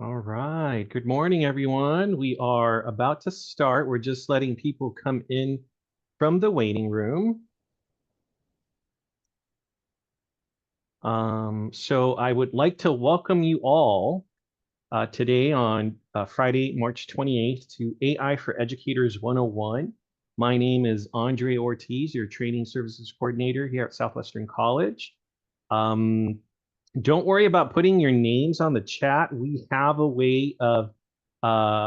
All right. Good morning, everyone. We are about to start. We're just letting people come in from the waiting room. So I would like to welcome you all today on Friday, March 28th to AI for Educators 101. My name is Andre Ortiz, your Training Services Coordinator here at Southwestern College. Um, don't worry about putting your names on the chat. We have a way of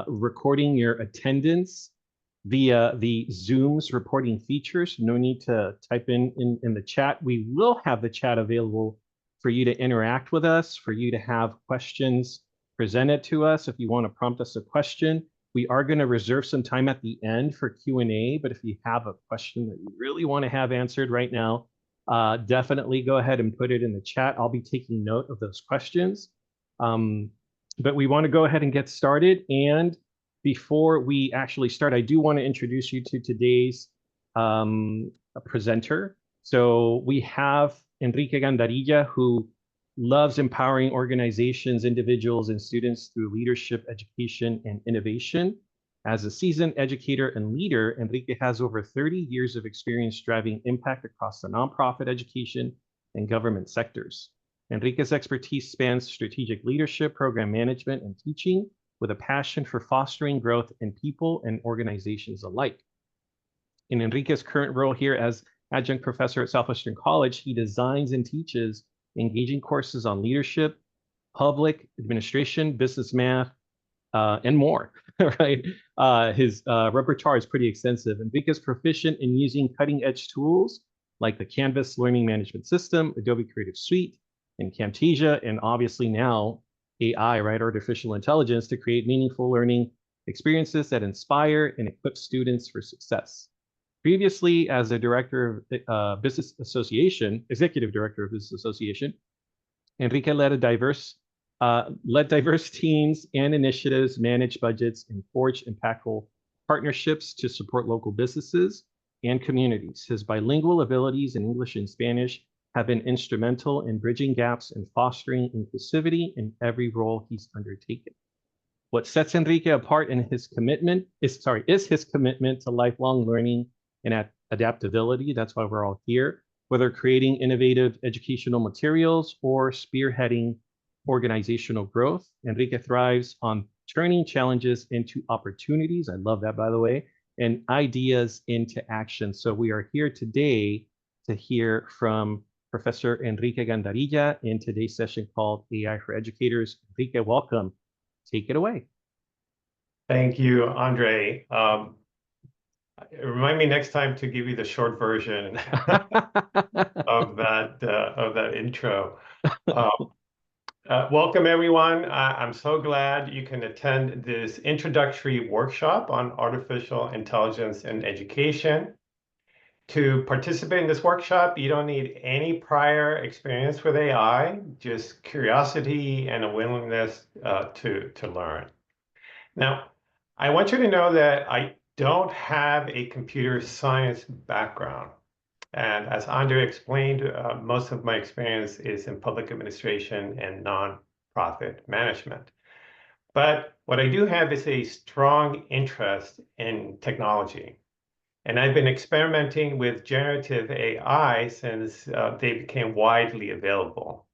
recording your attendance via the Zoom's reporting features. No need to type in the chat. We will have the chat available for you to interact with us, for you to have questions presented to us. If you want to prompt us a question, we are going to reserve some time at the end for Q&A. But if you have a question that you really want to have answered right now, definitely go ahead and put it in the chat. I'll be taking note of those questions. But we want to go ahead and get started. And before we actually start, I do want to introduce you to today's presenter. So we have Enrique Gandarilla, who loves empowering organizations, individuals, and students through leadership, education, and innovation. As a seasoned educator and leader, Enrique has over 30 years of experience driving impact across the nonprofit, education, and government sectors. Enrique's expertise spans strategic leadership, program management, and teaching, with a passion for fostering growth in people and organizations alike. In Enrique's current role here as adjunct professor at Southwestern College, he designs and teaches engaging courses on leadership, public administration, business math, and more, right? His repertoire is pretty extensive. Enrique's proficient in using cutting-edge tools like the Canvas Learning Management System, Adobe Creative Suite, and Camtasia, and obviously now AI, right? Artificial intelligence, to create meaningful learning experiences that inspire and equip students for success. Previously, as a director of Business Association, executive director of Business Association, Enrique led diverse teams and initiatives, managed budgets, and forged impactful partnerships to support local businesses and communities. His bilingual abilities in English and Spanish have been instrumental in bridging gaps and fostering inclusivity in every role he's undertaken. What sets Enrique apart in his commitment is his commitment to lifelong learning and adaptability. That's why we're all here, whether creating innovative educational materials or spearheading organizational growth. Enrique thrives on turning challenges into opportunities. I love that, by the way, and ideas into action. So we are here today to hear from Professor Enrique Gandarilla in today's session called AI for Educators. Enrique, welcome. Take it away. Thank you, Andre. Remind me next time to give you the short version of that intro. Welcome, everyone. I'm so glad you can attend this introductory workshop on artificial intelligence in education. To participate in this workshop, you don't need any prior experience with AI, just curiosity and a willingness to learn. Now, I want you to know that I don't have a computer science background. And as Andre explained, most of my experience is in public administration and nonprofit management. But what I do have is a strong interest in technology. And I've been experimenting with generative AI since they became widely available.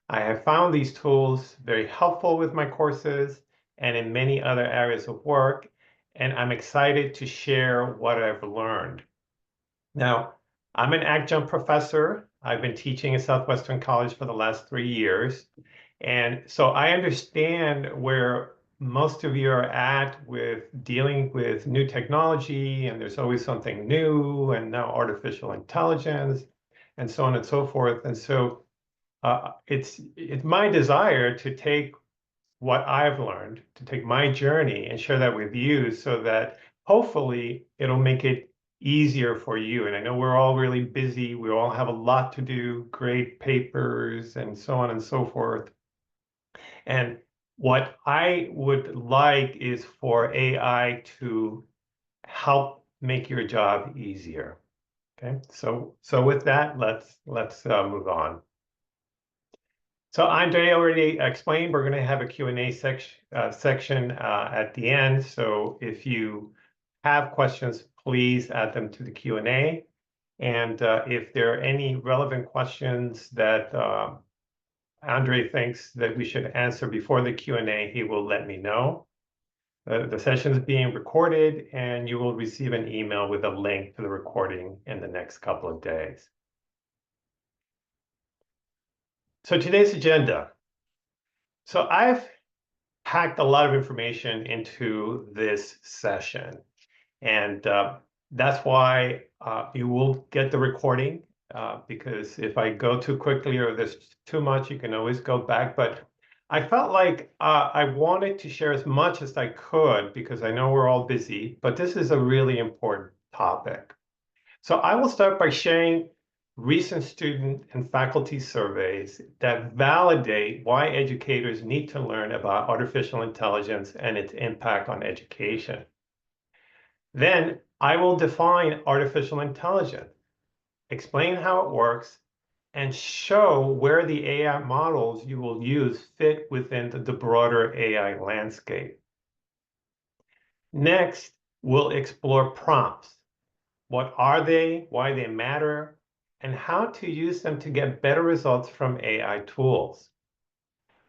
I have found these tools very helpful with my courses and in many other areas of work, and I'm excited to share what I've learned. Now, I'm an adjunct professor. I've been teaching at Southwestern College for the last 3 years, and so I understand where most of you are at with dealing with new technology, and there's always something new, and now artificial intelligence, and so on and so forth. And so it's my desire to take what I've learned, to take my journey and share that with you so that hopefully it'll make it easier for you. And I know we're all really busy. We all have a lot to do, grade papers and so on and so forth. And what I would like is for AI to help make your job easier. Okay, so with that, let's move on. So Andre already explained, we're going to have a Q&A section at the end. So if you have questions, please add them to the Q&A. And if there are any relevant questions that Andre thinks that we should answer before the Q&A, he will let me know. The session is being recorded, and you will receive an email with a link to the recording in the next couple of days. So today's agenda. So I've packed a lot of information into this session, and that's why you will get the recording, because if I go too quickly or there's too much, you can always go back. But I felt like I wanted to share as much as I could because I know we're all busy, but this is a really important topic. So I will start by sharing recent student and faculty surveys that validate why educators need to learn about artificial intelligence and its impact on education. Then I will define artificial intelligence, explain how it works, and show where the AI models you will use fit within the broader AI landscape. Next, we'll explore prompts. What are they, why they matter, and how to use them to get better results from AI tools.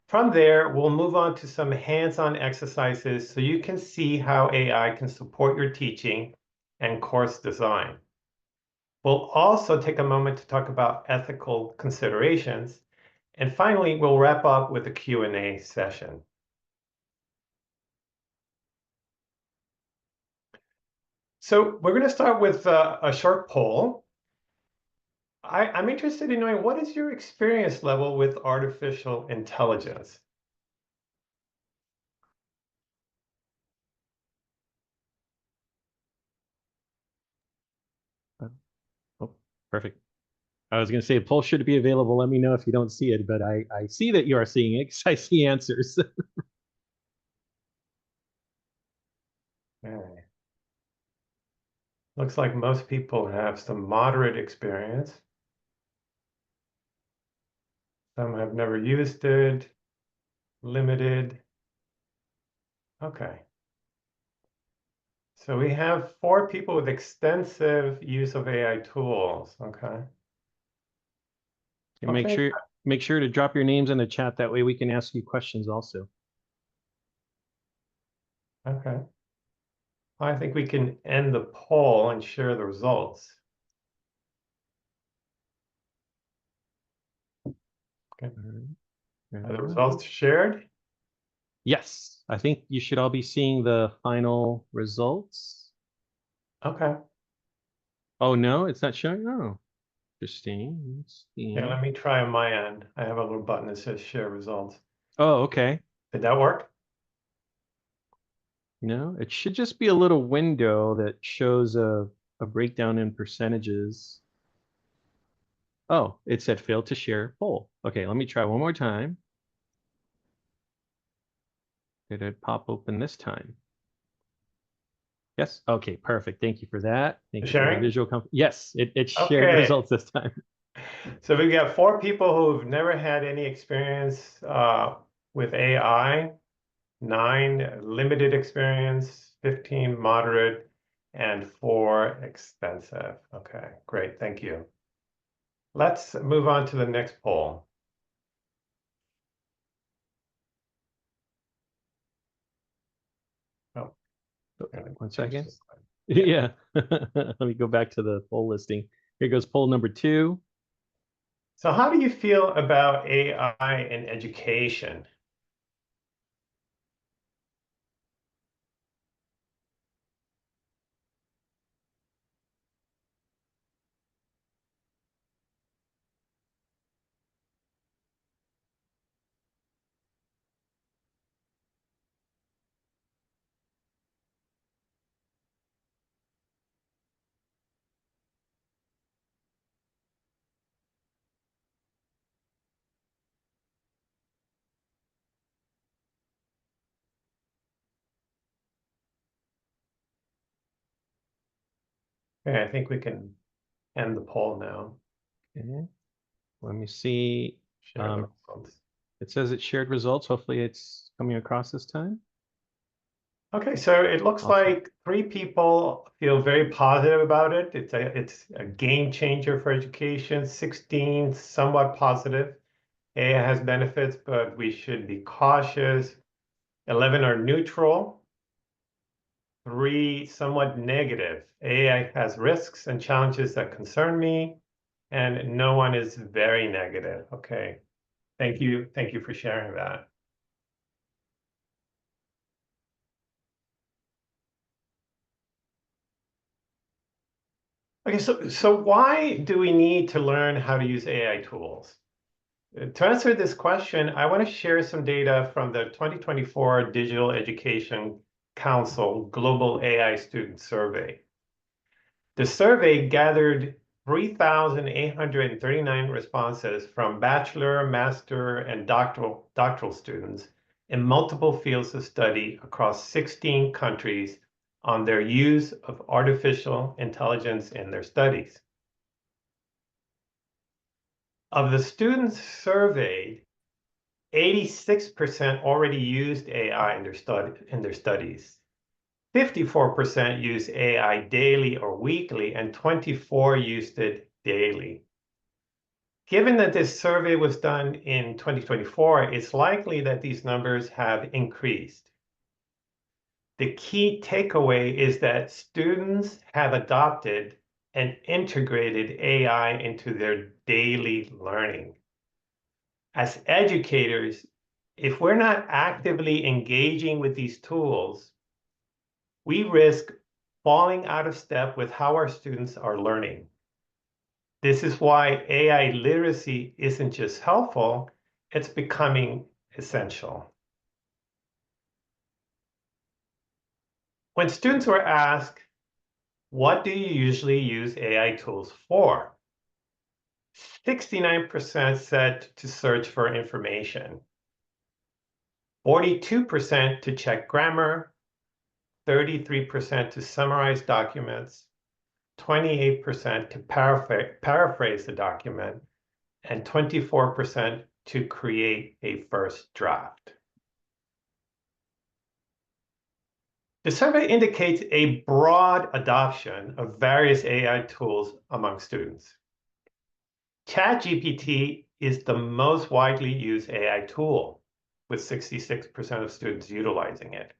From there, we'll move on to some hands-on exercises so you can see how AI can support your teaching and course design. We'll also take a moment to talk about ethical considerations. And finally, we'll wrap up with a Q&A session. So we're going to start with a short poll. I'm interested in knowing, what is your experience level with artificial intelligence? Oh, perfect. I was going to say a poll should be available. Let me know if you don't see it, but I see that you are seeing it because I see answers. Okay. Looks like most people have some moderate experience. Some have never used it, limited. Okay. So we have 4 people with extensive use of AI tools. Okay. And make sure to drop your names in the chat. That way we can ask you questions also. Okay. I think we can end the poll and share the results. Okay. Are the results shared? Yes, I think you should all be seeing the final results. Okay. Oh, no, it's not showing? Oh, interesting. Let's see. Yeah, let me try on my end. I have a little button that says share results. Oh, okay. Did that work? No, it should just be a little window that shows a breakdown in percentages. Oh, it said failed to share poll. Okay, let me try one more time. Did it pop open this time? Yes. Okay, perfect. Thank you for that. Thank you for the Sharing? visual Yes, it shared the Okay. results this time. So we've got 4 people who've never had any experience with AI, 9 limited experience, 15 moderate, and 4 extensive. Okay, great. Thank you. Let's move on to the next poll. Oh, Okay, one change second. the slide. Yeah. Yeah. Let me go back to the poll listing. Here goes poll number 2. So how do you feel about AI in education? Okay, I think we can end the poll now. Okay. Let me see. Share the results. It says it shared results. Hopefully it's coming across this time. Okay, so it looks Awesome. like 3 people feel very positive about it. It's a game changer for education. 16 somewhat positive. AI has benefits, but we should be cautious. 11 are neutral. 3 somewhat negative. AI has risks and challenges that concern me, and no one is very negative. Okay, thank you for sharing that. Okay, so why do we need to learn how to use AI tools? To answer this question, I want to share some data from the 2024 Digital Education Council Global AI Student Survey. The survey gathered 3,839 responses from bachelor, master, and doctoral students in multiple fields of study across 16 countries on their use of artificial intelligence in their studies. Of the students surveyed, 86% already used AI in their studies. 54% use AI daily or weekly, and 24% used it daily. Given that this survey was done in 2024, it's likely that these numbers have increased. The key takeaway is that students have adopted and integrated AI into their daily learning. As educators, if we're not actively engaging with these tools, we risk falling out of step with how our students are learning. This is why AI literacy isn't just helpful, it's becoming essential. When students were asked, what do you usually use AI tools for? 69% said to search for information, 42% to check grammar, 33% to summarize documents, 28% to paraphrase the document, and 24% to create a first draft. The survey indicates a broad adoption of various AI tools among students. ChatGPT is the most widely used AI tool, with 66% of students utilizing it.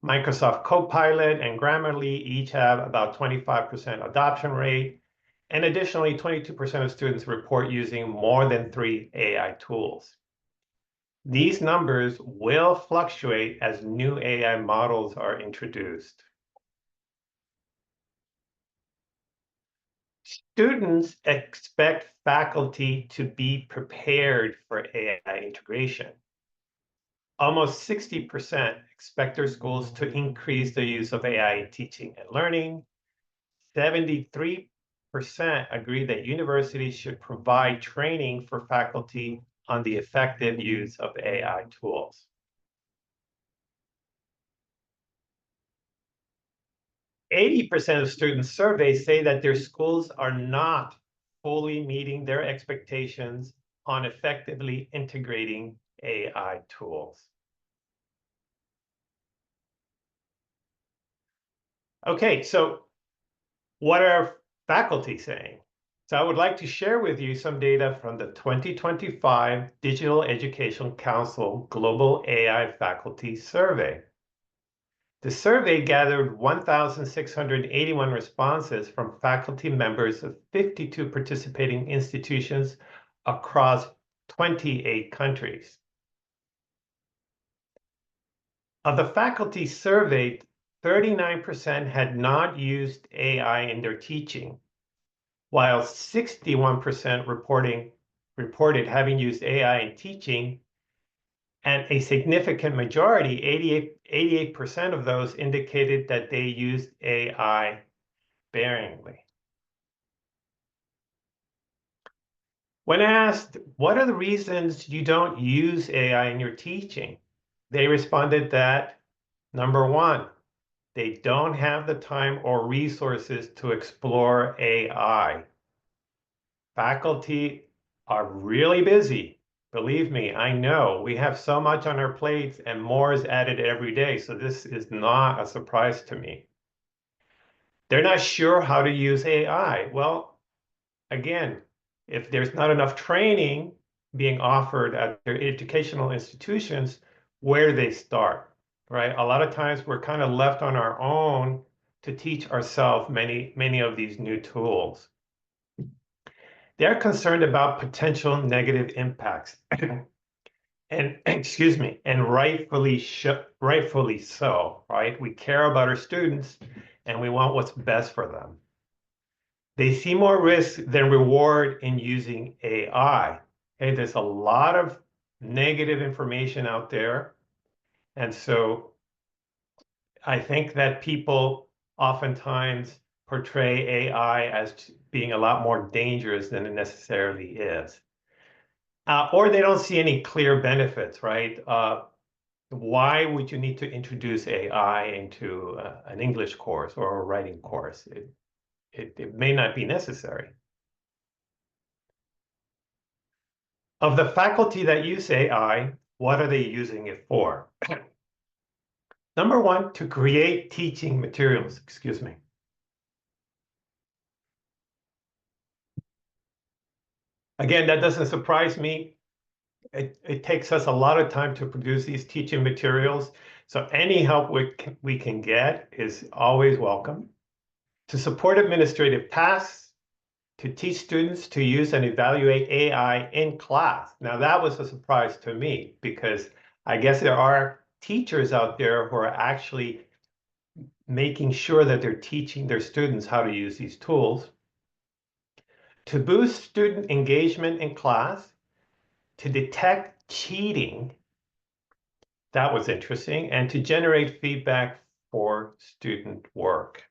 Microsoft Copilot and Grammarly each have about 25% adoption rate, and additionally, 22% of students report using more than 3 AI tools. These numbers will fluctuate as new AI models are introduced. Students expect faculty to be prepared for AI integration. Almost 60% expect their schools to increase the use of AI in teaching and learning. 73% agree that universities should provide training for faculty on the effective use of AI tools. 80% of students surveyed say that their schools are not fully meeting their expectations on effectively integrating AI tools. Okay, so what are faculty saying? So I would like to share with you some data from the 2025 Digital Education Council Global AI Faculty Survey. The survey gathered 1,681 responses from faculty members of 52 participating institutions across 28 countries. Of the faculty surveyed, 39% had not used AI in their teaching, while 61% reported having used AI in teaching, and a significant majority, 88% of those indicated that they used AI sparingly. When asked, what are the reasons you don't use AI in your teaching? They responded that, number one, they don't have the time or resources to explore AI. Faculty are really busy, Believe me, I know we have so much on our plates and more is added every day. So this is not a surprise to me. They're not sure how to use AI. Well, again, if there's not enough training being offered at their educational institutions, where do they start, right? A lot of times we're kind of left on our own to teach ourselves many of these new tools. They're concerned about potential negative impacts. And excuse me, and rightfully so, right? We care about our students and we want what's best for them. They see more risk than reward in using AI. Okay, there's a lot of negative information out there. And so I think that people oftentimes portray AI as being a lot more dangerous than it necessarily is. Or they don't see any clear benefits, right? Why would you need to introduce AI into an English course or a writing course? It may not be necessary. Of the faculty that use AI, what are they using it for? Number one, to create teaching materials, excuse me. Again, that doesn't surprise me. It takes us a lot of time to produce these teaching materials. So any help we can get is always welcome. To support administrative tasks, to teach students to use and evaluate AI in class. Now that was a surprise to me because I guess there are teachers out there who are actually making sure that they're teaching their students how to use these tools. To boost student engagement in class, to detect cheating, that was interesting, and to generate feedback for student work.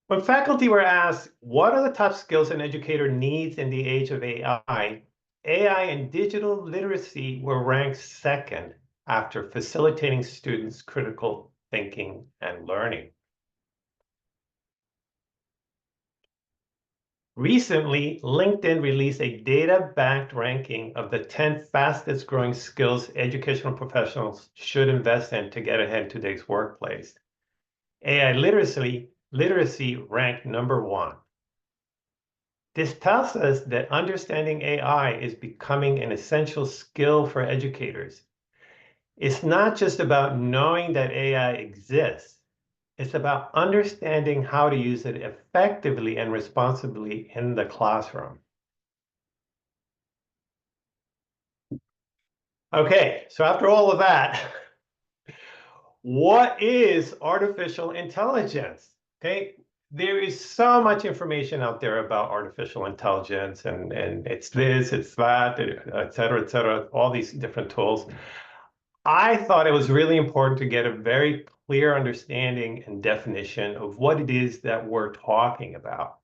When faculty were asked, what are the top skills an educator needs in the age of AI, AI and digital literacy were ranked second after facilitating students' critical thinking and learning. Recently, LinkedIn released a data-backed ranking of the 10 fastest growing skills educational professionals should invest in to get ahead in today's workplace. AI literacy ranked number 1. This tells us that understanding AI is becoming an essential skill for educators. It's not just about knowing that AI exists. It's about understanding how to use it effectively and responsibly in the classroom. Okay, so after all of that, what is artificial intelligence? Okay, there is so much information out there about artificial intelligence, and it's this, it's that, et cetera, all these different tools. I thought it was really important to get a very clear understanding and definition of what it is that we're talking about.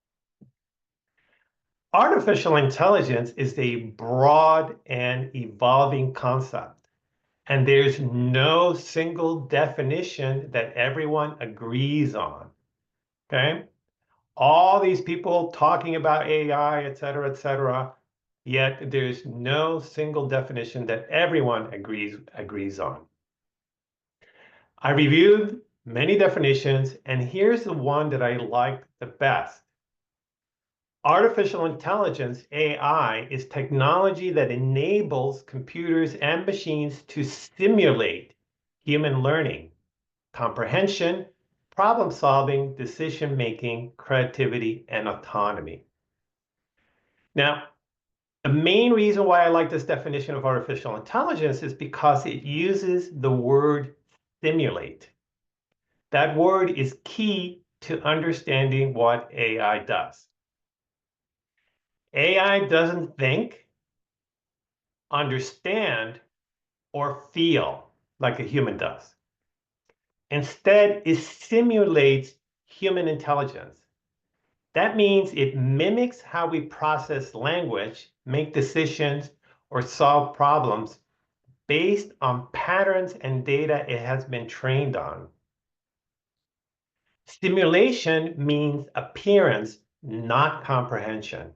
Artificial intelligence is a broad and evolving concept, and there's no single definition that everyone agrees on, okay? All these people talking about AI, et cetera, yet there's no single definition that everyone agrees on. I reviewed many definitions, and here's the one that I liked the best. Artificial intelligence, AI, is technology that enables computers and machines to simulate human learning, comprehension, problem solving, decision making, creativity, and autonomy. Now, the main reason why I like this definition of artificial intelligence is because it uses the word simulate. That word is key to understanding what AI does. AI doesn't think, understand, or feel like a human does. Instead, it simulates human intelligence. That means it mimics how we process language, make decisions, or solve problems based on patterns and data it has been trained on. Simulation means appearance, not comprehension.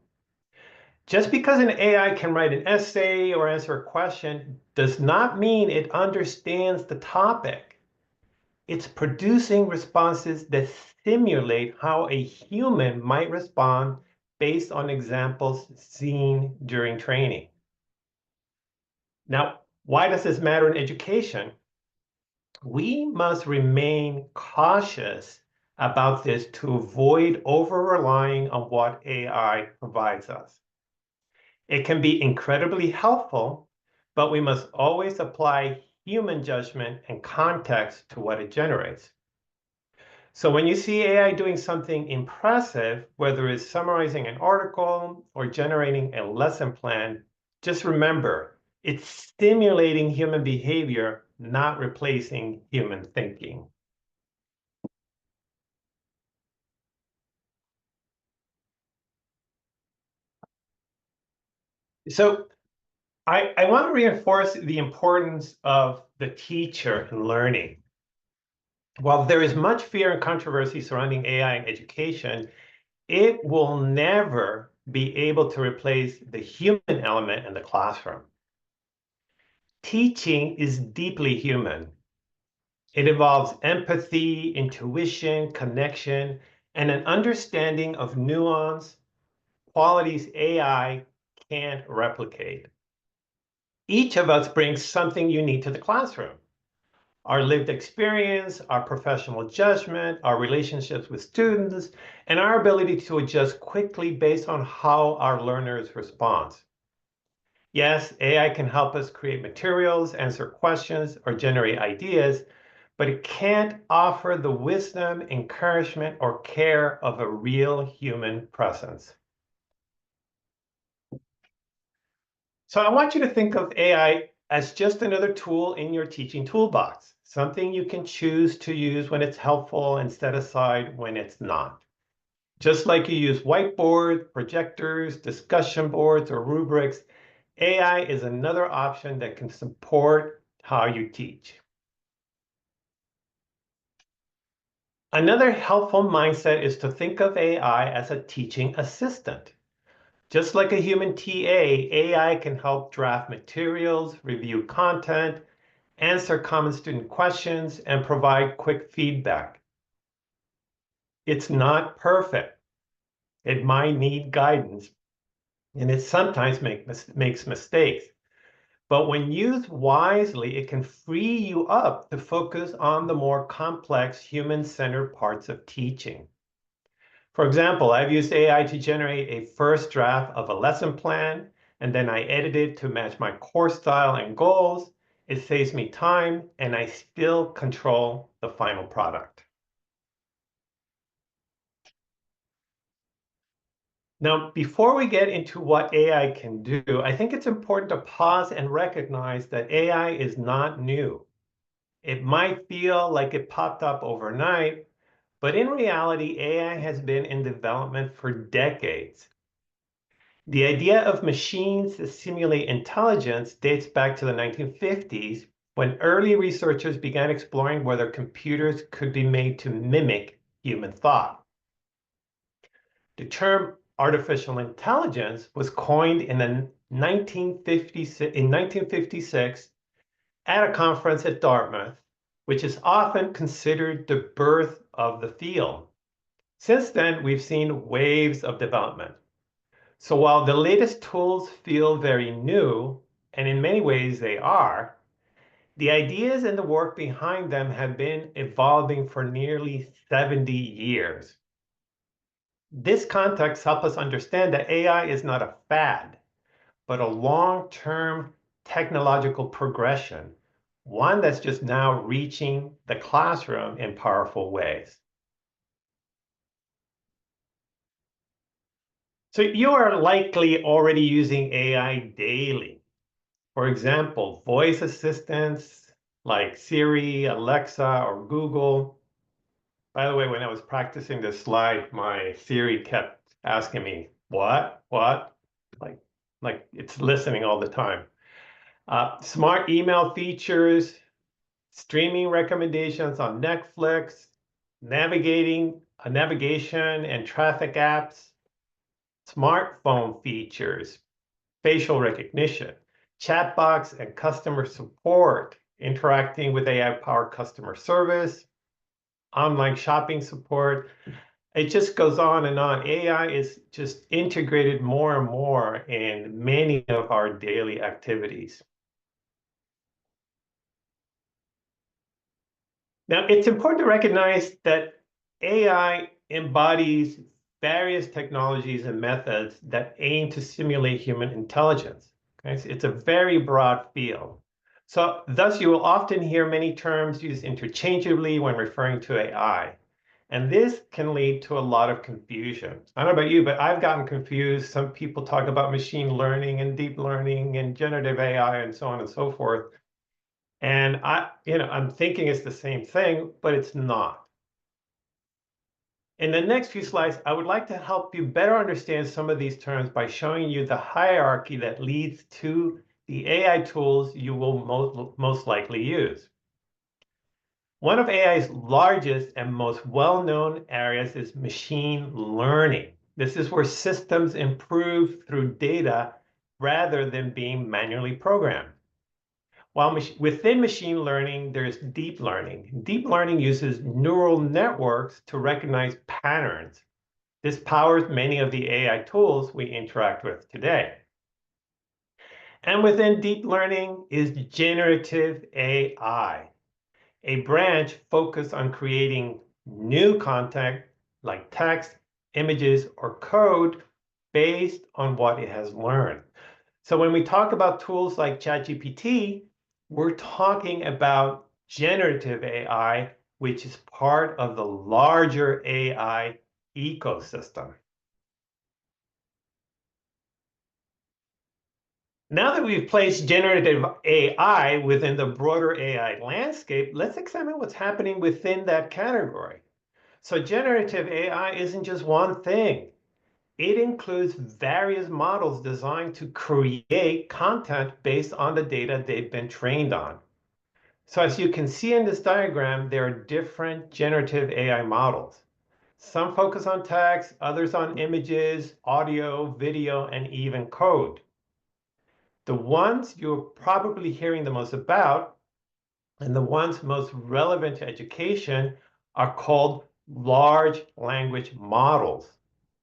Just because an AI can write an essay or answer a question does not mean it understands the topic. It's producing responses that simulate how a human might respond based on examples seen during training. Now, why does this matter in education? We must remain cautious about this to avoid over-relying on what AI provides us. It can be incredibly helpful, but we must always apply human judgment and context to what it generates. So when you see AI doing something impressive, whether it's summarizing an article or generating a lesson plan, just remember, it's stimulating human behavior, not replacing human thinking. So I want to reinforce the importance of the teacher in learning. While there is much fear and controversy surrounding AI in education, it will never be able to replace the human element in the classroom. Teaching is deeply human. It involves empathy, intuition, connection, and an understanding of nuance, qualities AI can't replicate. Each of us brings something unique to the classroom. Our lived experience, our professional judgment, our relationships with students, and our ability to adjust quickly based on how our learners respond. Yes, AI can help us create materials, answer questions, or generate ideas, but it can't offer the wisdom, encouragement, or care of a real human presence. So I want you to think of AI as just another tool in your teaching toolbox, something you can choose to use when it's helpful and set aside when it's not. Just like you use whiteboards, projectors, discussion boards, or rubrics, AI is another option that can support how you teach. Another helpful mindset is to think of AI as a teaching assistant. Just like a human TA, AI can help draft materials, review content, answer common student questions, and provide quick feedback. It's not perfect. It might need guidance, and it sometimes makes mistakes. But when used wisely, it can free you up to focus on the more complex human-centered parts of teaching. For example, I've used AI to generate a first draft of a lesson plan, and then I edit it to match my course style and goals. It saves me time, and I still control the final product. Now, before we get into what AI can do, I think it's important to pause and recognize that AI is not new. It might feel like it popped up overnight, but in reality, AI has been in development for decades. The idea of machines that simulate intelligence dates back to the 1950s, when early researchers began exploring whether computers could be made to mimic human thought. The term artificial intelligence was coined in 1956 at a conference at Dartmouth, which is often considered the birth of the field. Since then, we've seen waves of development. So while the latest tools feel very new, and in many ways they are, the ideas and the work behind them have been evolving for nearly 70 years. This context helps us understand that AI is not a fad, but a long-term technological progression, one that's just now reaching the classroom in powerful ways. So you are likely already using AI daily. For example, voice assistants like Siri, Alexa, or Google. By the way, when I was practicing this slide, my Siri kept asking me, what? Like, like it's listening all the time. Smart email features, streaming recommendations on Netflix, navigation and traffic apps. smartphone features, facial recognition, chatbots and customer support, interacting with AI-powered customer service, online shopping support. It just goes on and on. AI is just integrated more and more in many of our daily activities. Now, it's important to recognize that AI embodies various technologies and methods that aim to simulate human intelligence. Okay? So it's a very broad field. So thus, you will often hear many terms used interchangeably when referring to AI. And this can lead to a lot of confusion. I don't know about you, but I've gotten confused. Some people talk about machine learning and deep learning and generative AI and so on and so forth. And I'm thinking it's the same thing, but it's not. In the next few slides, I would like to help you better understand some of these terms by showing you the hierarchy that leads to the AI tools you will most likely use. One of AI's largest and most well-known areas is machine learning. This is where systems improve through data rather than being manually programmed. While within machine learning, there's deep learning. Deep learning uses neural networks to recognize patterns. This powers many of the AI tools we interact with today. And within deep learning is generative AI, a branch focused on creating new content like text, images, or code based on what it has learned. So when we talk about tools like ChatGPT, we're talking about generative AI, which is part of the larger AI ecosystem. Now that we've placed generative AI within the broader AI landscape, let's examine what's happening within that category. So generative AI isn't just one thing. It includes various models designed to create content based on the data they've been trained on. So as you can see in this diagram, there are different generative AI models. Some focus on text, others on images, audio, video, and even code. The ones you're probably hearing the most about and the ones most relevant to education are called large language models,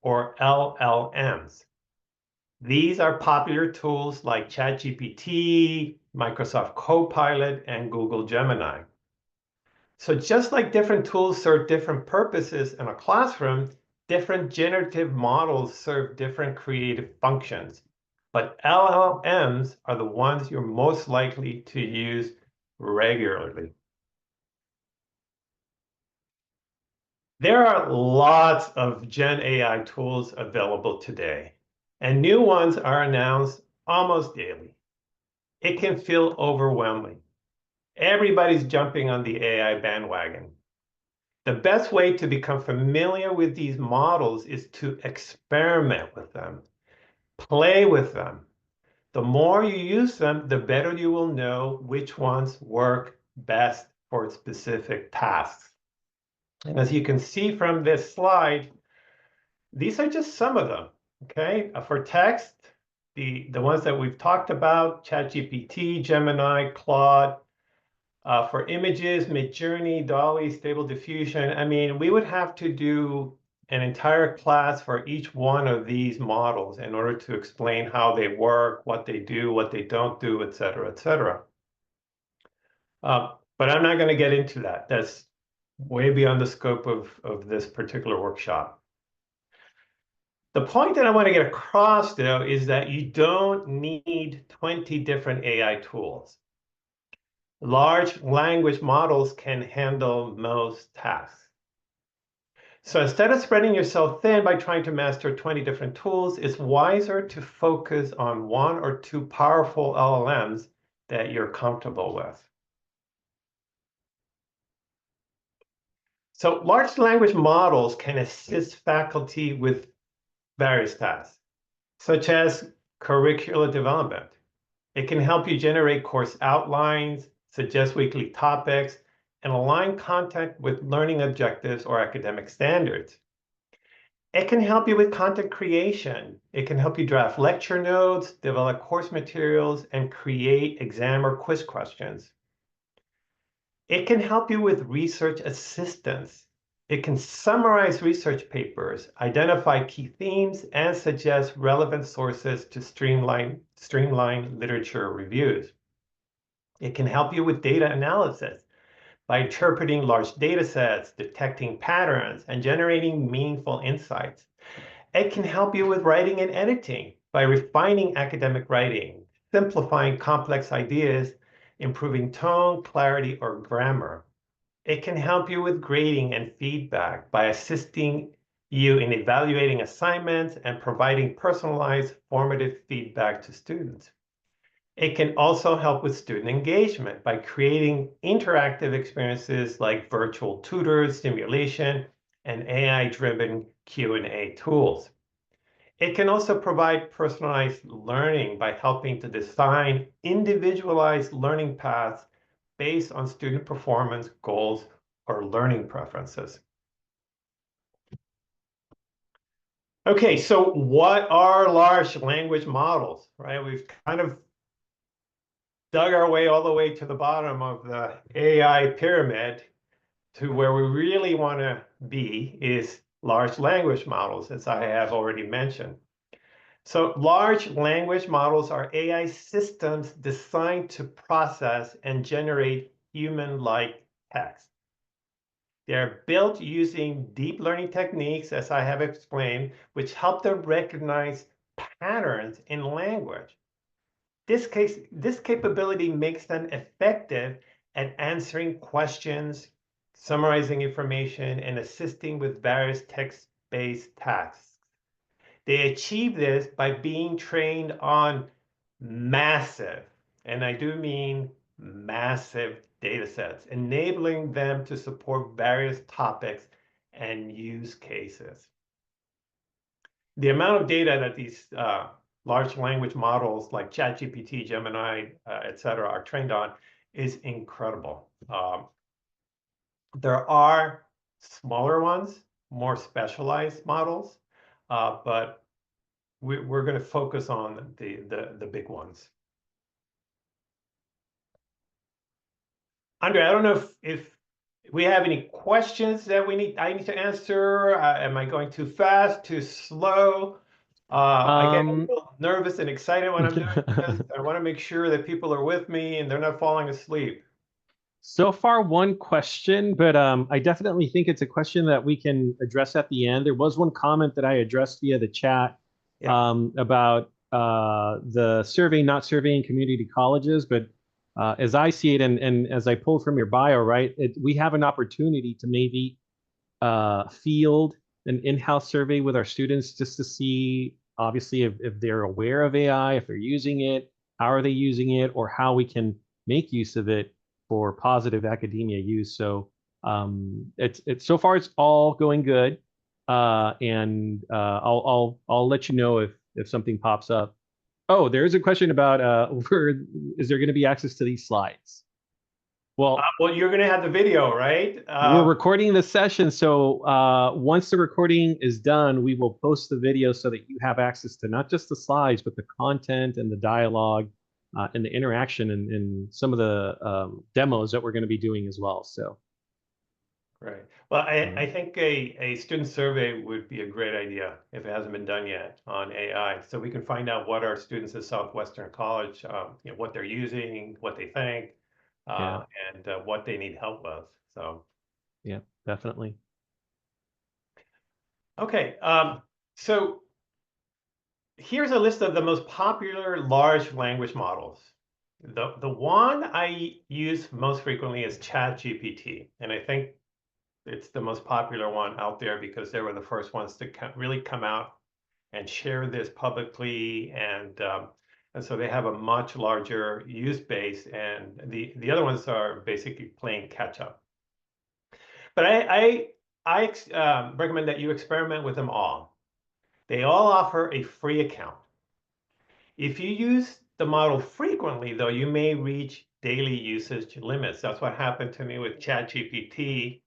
or LLMs. These are popular tools like ChatGPT, Microsoft Copilot, and Google Gemini. So just like different tools serve different purposes in a classroom, different generative models serve different creative functions. But LLMs are the ones you're most likely to use regularly. There are lots of Gen AI tools available today, and new ones are announced almost daily. It can feel overwhelming. Everybody's jumping on the AI bandwagon. The best way to become familiar with these models is to experiment with them, play with them. The more you use them, the better you will know which ones work best for specific tasks. And as you can see from this slide, these are just some of them, okay? For text, the ones that we've talked about, ChatGPT, Gemini, Claude. For images, Midjourney, Dolly, Stable Diffusion. I mean, we would have to do an entire class for each one of these models in order to explain how they work, what they do, what they don't do, et cetera, et cetera. But I'm not going to get into that. That's way beyond the scope of this particular workshop. The point that I want to get across, though, is that you don't need 20 different AI tools. Large language models can handle most tasks. So instead of spreading yourself thin by trying to master 20 different tools, it's wiser to focus on one or two powerful LLMs that you're comfortable with. So large language models can assist faculty with various tasks, such as curricular development. It can help you generate course outlines, suggest weekly topics, and align content with learning objectives or academic standards. It can help you with content creation. It can help you draft lecture notes, develop course materials, and create exam or quiz questions. It can help you with research assistance. It can summarize research papers, identify key themes, and suggest relevant sources to streamline literature reviews. It can help you with data analysis by interpreting large data sets, detecting patterns, and generating meaningful insights. It can help you with writing and editing by refining academic writing, simplifying complex ideas, improving tone, clarity, or grammar. It can help you with grading and feedback by assisting you in evaluating assignments and providing personalized, formative feedback to students. It can also help with student engagement by creating interactive experiences like virtual tutors, simulation, and AI-driven Q&A tools. It can also provide personalized learning by helping to design individualized learning paths based on student performance, goals, or learning preferences. Okay, so what are large language models, right? We've kind of dug our way all the way to the bottom of the AI pyramid to where we really want to be is large language models, as I have already mentioned. So large language models are AI systems designed to process and generate human-like text. They're built using deep learning techniques, as I have explained, which help them recognize patterns in language. This capability makes them effective at answering questions, summarizing information, and assisting with various text-based tasks. They achieve this by being trained on massive, and I do mean massive data sets, enabling them to support various topics and use cases. The amount of data that these large language models like ChatGPT, Gemini, et cetera, are trained on is incredible. There are smaller ones, more specialized models, but we're going to focus on the big ones. Andre, I don't know if we have any questions that I need to answer. Am I going too fast, too slow? I get a little nervous and excited when I'm doing this. I want to make sure that people are with me and they're not falling asleep. So far, one question, but I definitely think it's a question that we can address at the end. There was one comment that I addressed via the chat about the survey not surveying community colleges, but as I see it, and as I pulled from your bio, right, we have an opportunity to maybe field an in-house survey with our students just to see, obviously, if they're aware of AI, if they're using it, how are they using it, or how we can make use of it for positive academia use. So it's so far it's all going good, and I'll let you know if something pops up. Oh, there is a question about is there going to be access to these slides? Well, you're going to have the video, right? we're recording the session, so once the recording is done, we will post the video so that you have access to not just the slides, but the content and the dialogue and the interaction and some of the demos that we're going to be doing as well. So, right. Well, I think a student survey would be a great idea if it hasn't been done yet on AI, so we can find out what our students at Southwestern College, what they're using, what they think, and what they need help with. So, yeah, definitely. Okay, so here's a list of the most popular large language models. The one I use most frequently is ChatGPT, and I think it's the most popular one out there because they were the first ones to really come out and share this publicly, and so they have a much larger use base, and the other ones are basically playing catch up. But I recommend that you experiment with them all. They all offer a free account. If you use the model frequently, though, you may reach daily usage limits. That's what happened to me with ChatGPT.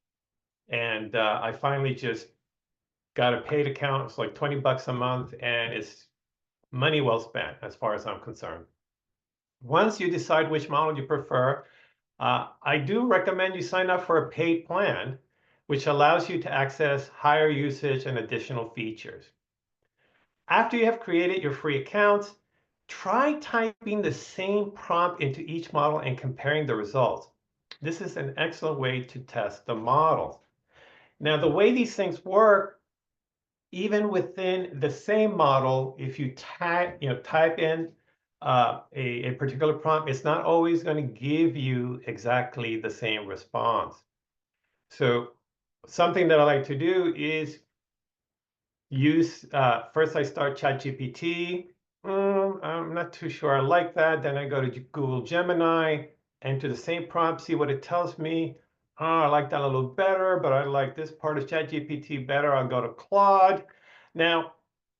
And I finally just got a paid account. It's like 20 bucks a month, and it's money well spent as far as I'm concerned. Once you decide which model you prefer, I do recommend you sign up for a paid plan, which allows you to access higher usage and additional features. After you have created your free accounts, try typing the same prompt into each model and comparing the results. This is an excellent way to test the models. Now, the way these things work, even within the same model, if you type in a particular prompt, it's not always going to give you exactly the same response. So something that I like to do is use, first I start ChatGPT. I'm not too sure I like that. Then I go to Google Gemini, enter the same prompt, see what it tells me. Oh, I like that a little better, but I like this part of ChatGPT better. I'll go to Claude. Now,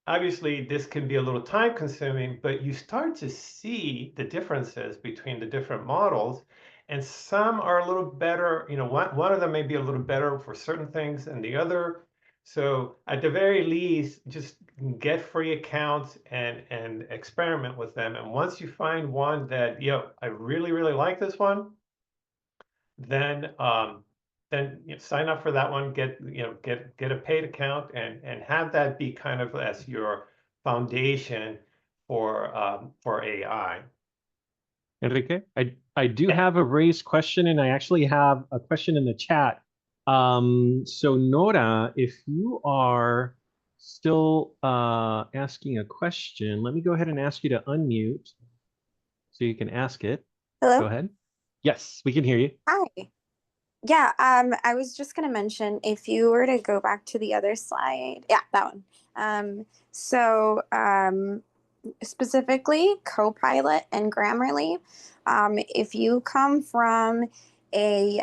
obviously, this can be a little time consuming, but you start to see the differences between the different models. And some are a little better, one of them may be a little better for certain things than the other. So at the very least, just get free accounts and experiment with them. And once you find one that, I really, really like this one, then sign up for that one, get a paid account and have that be kind of as your foundation for AI. Enrique, I do Yeah. have a raised question, and I actually have a question in the chat. So Nora, if you are still asking a question, let me go ahead and ask you to unmute so you can ask it. Go Hello. ahead. Yes, we can hear you. Hi. Yeah, I was just gonna mention if you were to go back to the other slide, yeah, that one. Specifically Copilot and Grammarly, if you come from a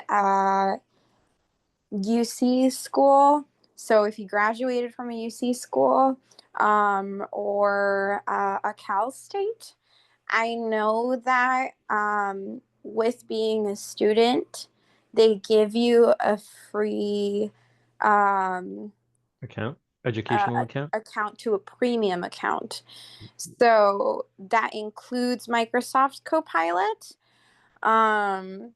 UC school, so if you graduated from a UC school, or a Cal State, I know that with being a student, they give you a free Account, educational account. account to a premium account. So that includes Microsoft Copilot. And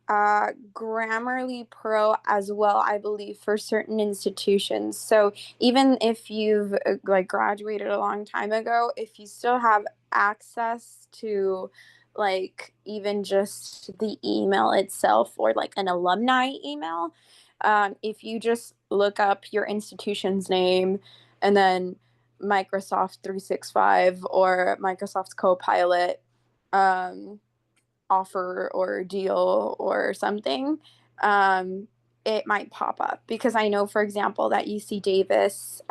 Grammarly Pro as well, I believe, for certain institutions. So even if you've like graduated a long time ago, if you still have access to like even just the email itself or like an alumni email, if you just look up your institution's name and then Microsoft 365 or Microsoft's Copilot, offer or deal or something, it might pop up. Because I know, for example, that UC Davis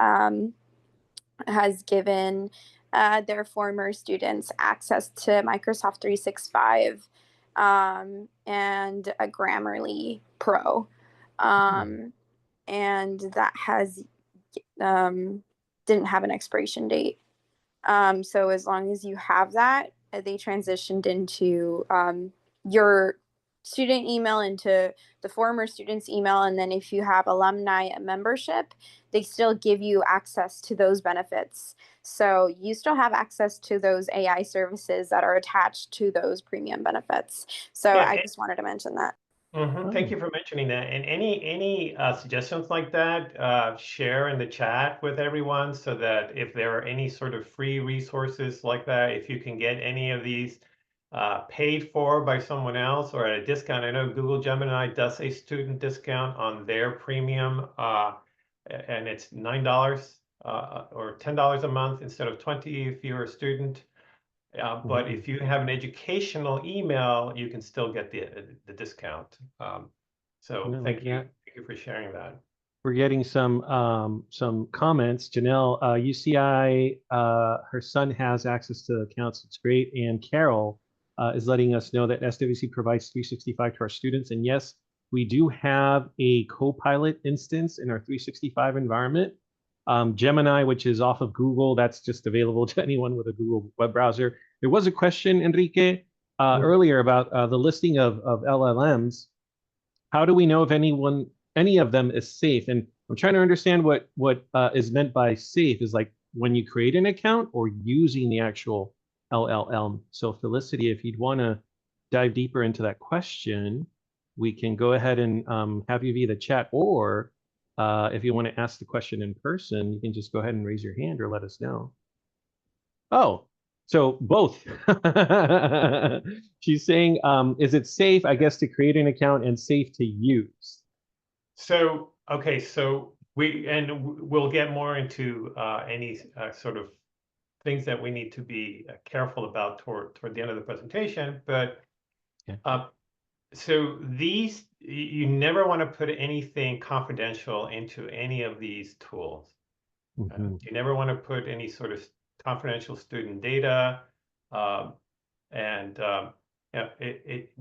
has given their former students access to Microsoft 365 and a Grammarly Pro. And that has didn't have an expiration date. So as long as you have that, they transitioned into your student email into the former student's email. And then if you have alumni membership, they still give you access to those benefits. So you still have access to those AI services that are attached to those premium benefits. So Yeah. I just wanted to mention that. Thank you for mentioning that. And any suggestions like that, share in the chat with everyone so that if there are any sort of free resources like that, if you can get any of these paid for by someone else or at a discount. I know Google Gemini does a student discount on their premium, and it's $9 or $10 a month instead of 20 if you're a student. But if you have an educational email, you can still get the discount. So thank you for sharing that. We're getting some comments. Janelle, UCI, her son has access to accounts. It's great. And Carol is letting us know that SWC provides 365 to our students. And yes, we do have a Copilot instance in our 365 environment. Gemini, which is off of Google, that's just available to anyone with a Google web browser. There was a question, Enrique, earlier about the listing of LLMs. How do we know if any of them is safe? And I'm trying to understand what is meant by safe is like when you create an account or using the actual LLM. So Felicity, if you'd want to dive deeper into that question, we can go ahead and have you via the chat, or if you want to ask the question in person, you can just go ahead and raise your hand or let us know. Oh, so both. She's saying, is it safe, I guess, to create an account and safe to use? So, okay, so we'll get more into any sort of things that we need to be careful about toward the end of the presentation. But Yeah. so these, you never want to put anything confidential into any of these tools. Mhm. You never want to put any sort of confidential student data, and yeah,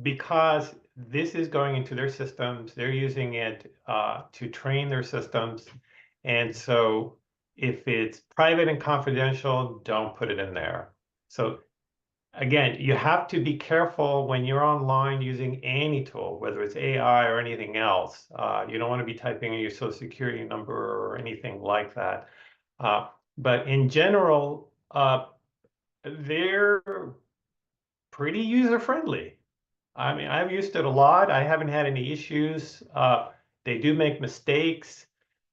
because this is going into their systems, they're using it to train their systems, and so if it's private and confidential, don't put it in there. So again, you have to be careful when you're online using any tool, whether it's AI or anything else. You don't want to be typing in your social security number or anything like that. But in general, they're pretty user-friendly. I mean, I've used it a lot. I haven't had any issues. They do make mistakes,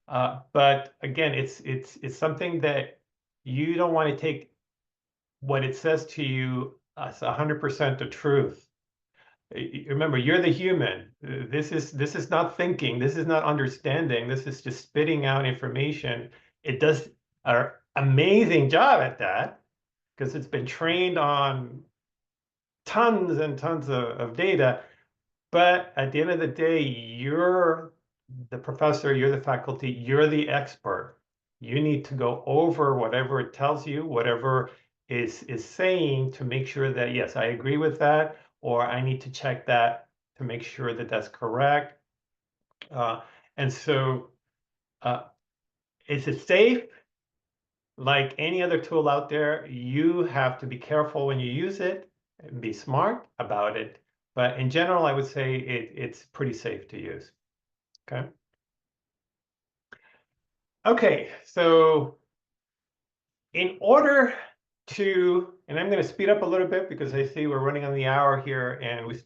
but again, it's something that you don't want to take what it says to you as 100% the truth. Remember, you're the human. This is not thinking. This is not understanding. This is just spitting out information. It does an amazing job at that because it's been trained on tons and tons of data. But at the end of the day, you're the professor, you're the faculty, you're the expert. You need to go over whatever it tells you, whatever is saying, to make sure that, yes, I agree with that, or I need to check that to make sure that that's correct. And so is it safe? Like any other tool out there, you have to be careful when you use it and be smart about it. But in general, I would say it's pretty safe to use. Okay. Okay, so in order to, and I'm going to speed up a little bit because I see we're running on the hour here, and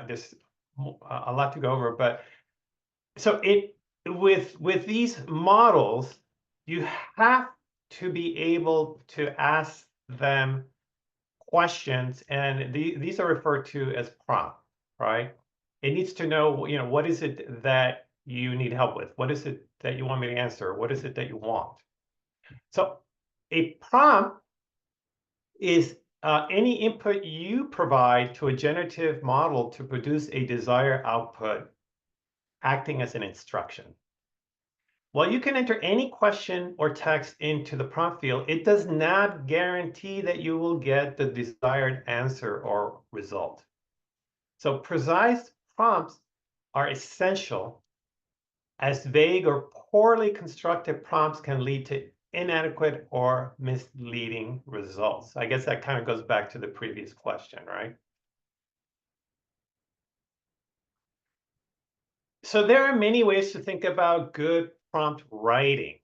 there's a lot to go over. But so with these models, you have to be able to ask them questions, and these are referred to as prompt, right? It needs to know, what is it that you need help with? What is it that you want me to answer? What is it that you want? So a prompt is any input you provide to a generative model to produce a desired output, acting as an instruction. While you can enter any question or text into the prompt field, it does not guarantee that you will get the desired answer or result. So precise prompts are essential, as vague or poorly constructed prompts can lead to inadequate or misleading results. I guess that kind of goes back to the previous question, right? So there are many ways to think about good prompt writing.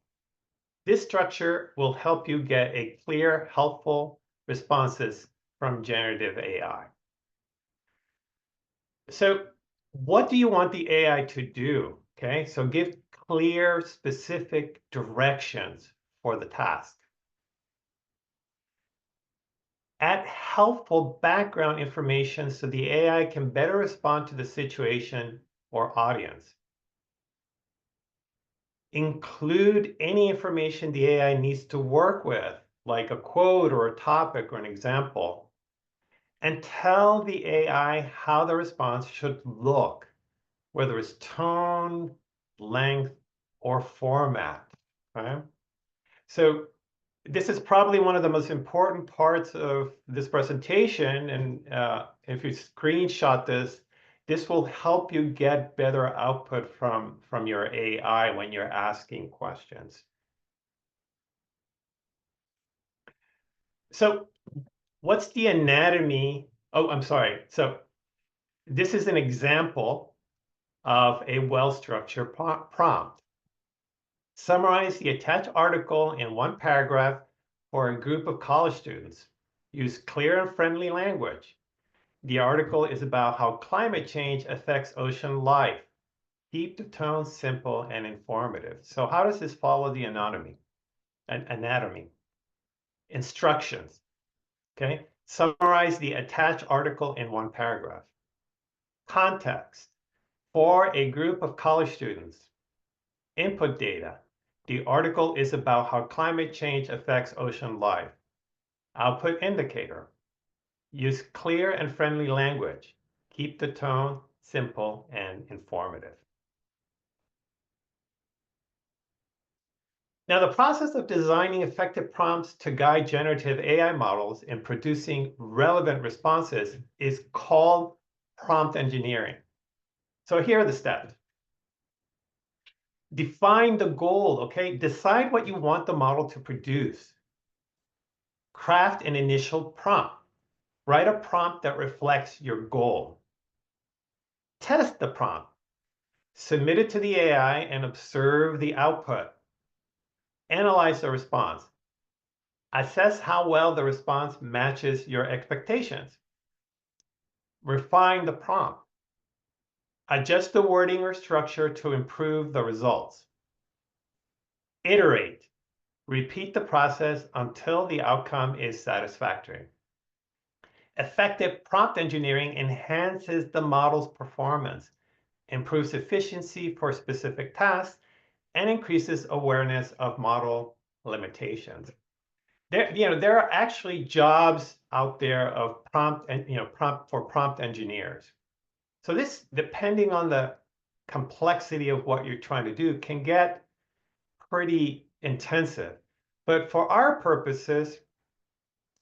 This structure will help you get a clear, helpful responses from generative AI. So what do you want the AI to do? Okay, so give clear, specific directions for the task. Add helpful background information so the AI can better respond to the situation or audience. Include any information the AI needs to work with, like a quote or a topic or an example, and tell the AI how the response should look, whether it's tone, length, or format. Okay? So this is probably one of the most important parts of this presentation. And if you screenshot this, this will help you get better output from your AI when you're asking questions. So what's the anatomy? Oh, I'm sorry. So this is an example of a well-structured prompt. Summarize the attached article in one paragraph for a group of college students. Use clear and friendly language. The article is about how climate change affects ocean life. Keep the tone simple and informative. So how does this follow the anatomy? Instructions. Okay. Summarize the attached article in one paragraph. Context. For a group of college students. Input data. The article is about how climate change affects ocean life. Output indicator. Use clear and friendly language. Keep the tone simple and informative. Now, the process of designing effective prompts to guide generative AI models in producing relevant responses is called prompt engineering. So here are the steps. Define the goal, okay? Decide what you want the model to produce. Craft an initial prompt. Write a prompt that reflects your goal. Test the prompt. Submit it to the AI and observe the output. Analyze the response. Assess how well the response matches your expectations. Refine the prompt. Adjust the wording or structure to improve the results. Iterate. Repeat the process until the outcome is satisfactory. Effective prompt engineering enhances the model's performance, improves efficiency for specific tasks, and increases awareness of model limitations. There are actually jobs out there of prompt engineers. So this, depending on the complexity of what you're trying to do, can get pretty intensive. But for our purposes,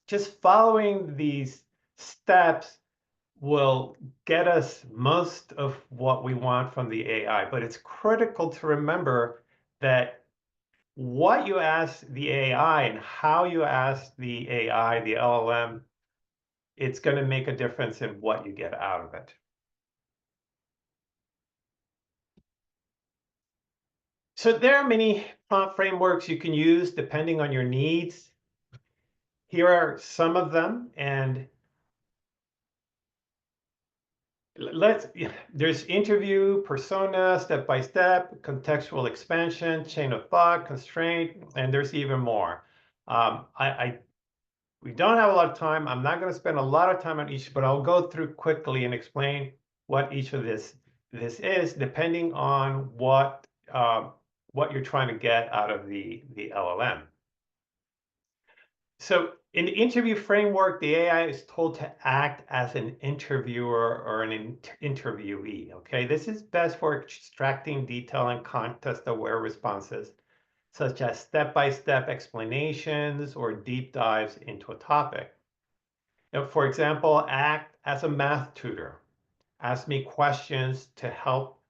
just following these steps will get us most of what we want from the AI. But it's critical to remember that what you ask the AI and how you ask the AI, the LLM, it's going to make a difference in what you get out of it. So there are many prompt frameworks you can use depending on your needs. Here are some of them, and there's interview, persona, step-by-step, contextual expansion, chain of thought, constraint, and there's even more. We don't have a lot of time. I'm not going to spend a lot of time on each, but I'll go through quickly and explain what each of this is, depending on what you're trying to get out of the LLM. So in the interview framework, the AI is told to act as an interviewer or an interviewee. Okay, this is best for extracting detail and context-aware responses, such as step-by-step explanations or deep dives into a topic. Now, for example, act as a math tutor. Ask me questions to help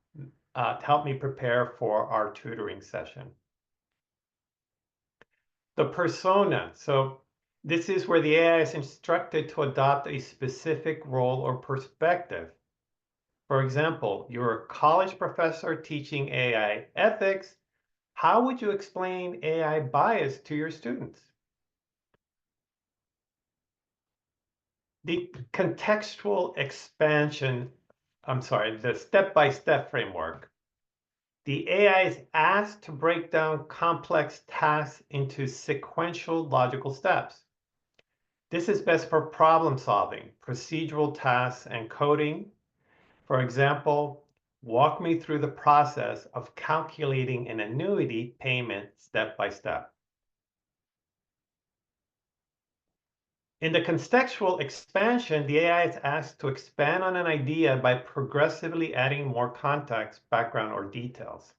me prepare for our tutoring session. The persona. So this is where the AI is instructed to adopt a specific role or perspective. For example, you're a college professor teaching AI ethics. How would you explain AI bias to your students? The contextual expansion, the step-by-step framework. The AI is asked to break down complex tasks into sequential logical steps. This is best for problem solving, procedural tasks, and coding. For example, walk me through the process of calculating an annuity payment step by step. In the contextual expansion, the AI is asked to expand on an idea by progressively adding more context, background, or details.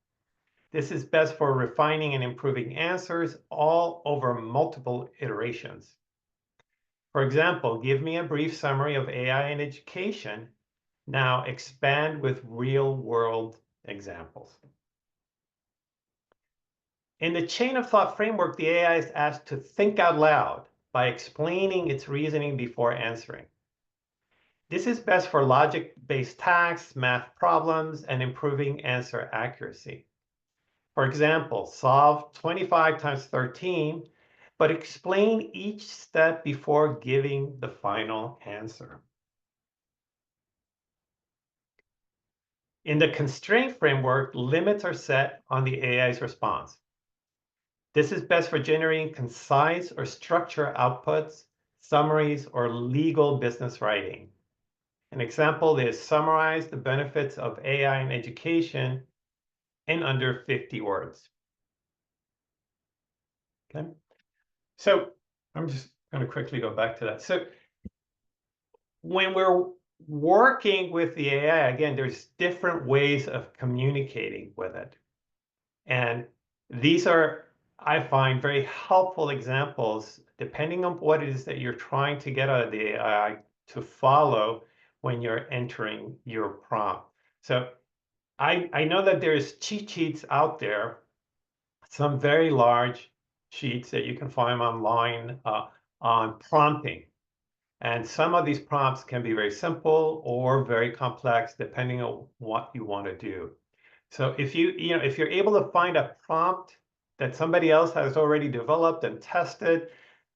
This is best for refining and improving answers all over multiple iterations. For example, give me a brief summary of AI in education. Now expand with real-world examples. In the chain of thought framework, the AI is asked to think out loud by explaining its reasoning before answering. This is best for logic-based tasks, math problems, and improving answer accuracy. For example, solve 25 times 13, but explain each step before giving the final answer. In the constraint framework, limits are set on the AI's response. This is best for generating concise or structured outputs, summaries, or legal business writing. An example is summarize the benefits of AI in education in under 50 words. Okay, so I'm just going to quickly go back to that. So when we're working with the AI, again, there's different ways of communicating with it. And these are, I find, very helpful examples, depending on what it is that you're trying to get out of the AI to follow when you're entering your prompt. So I know that there's cheat sheets out there, some very large sheets that you can find online on prompting. And some of these prompts can be very simple or very complex, depending on what you want to do. So if if you're able to find a prompt that somebody else has already developed and tested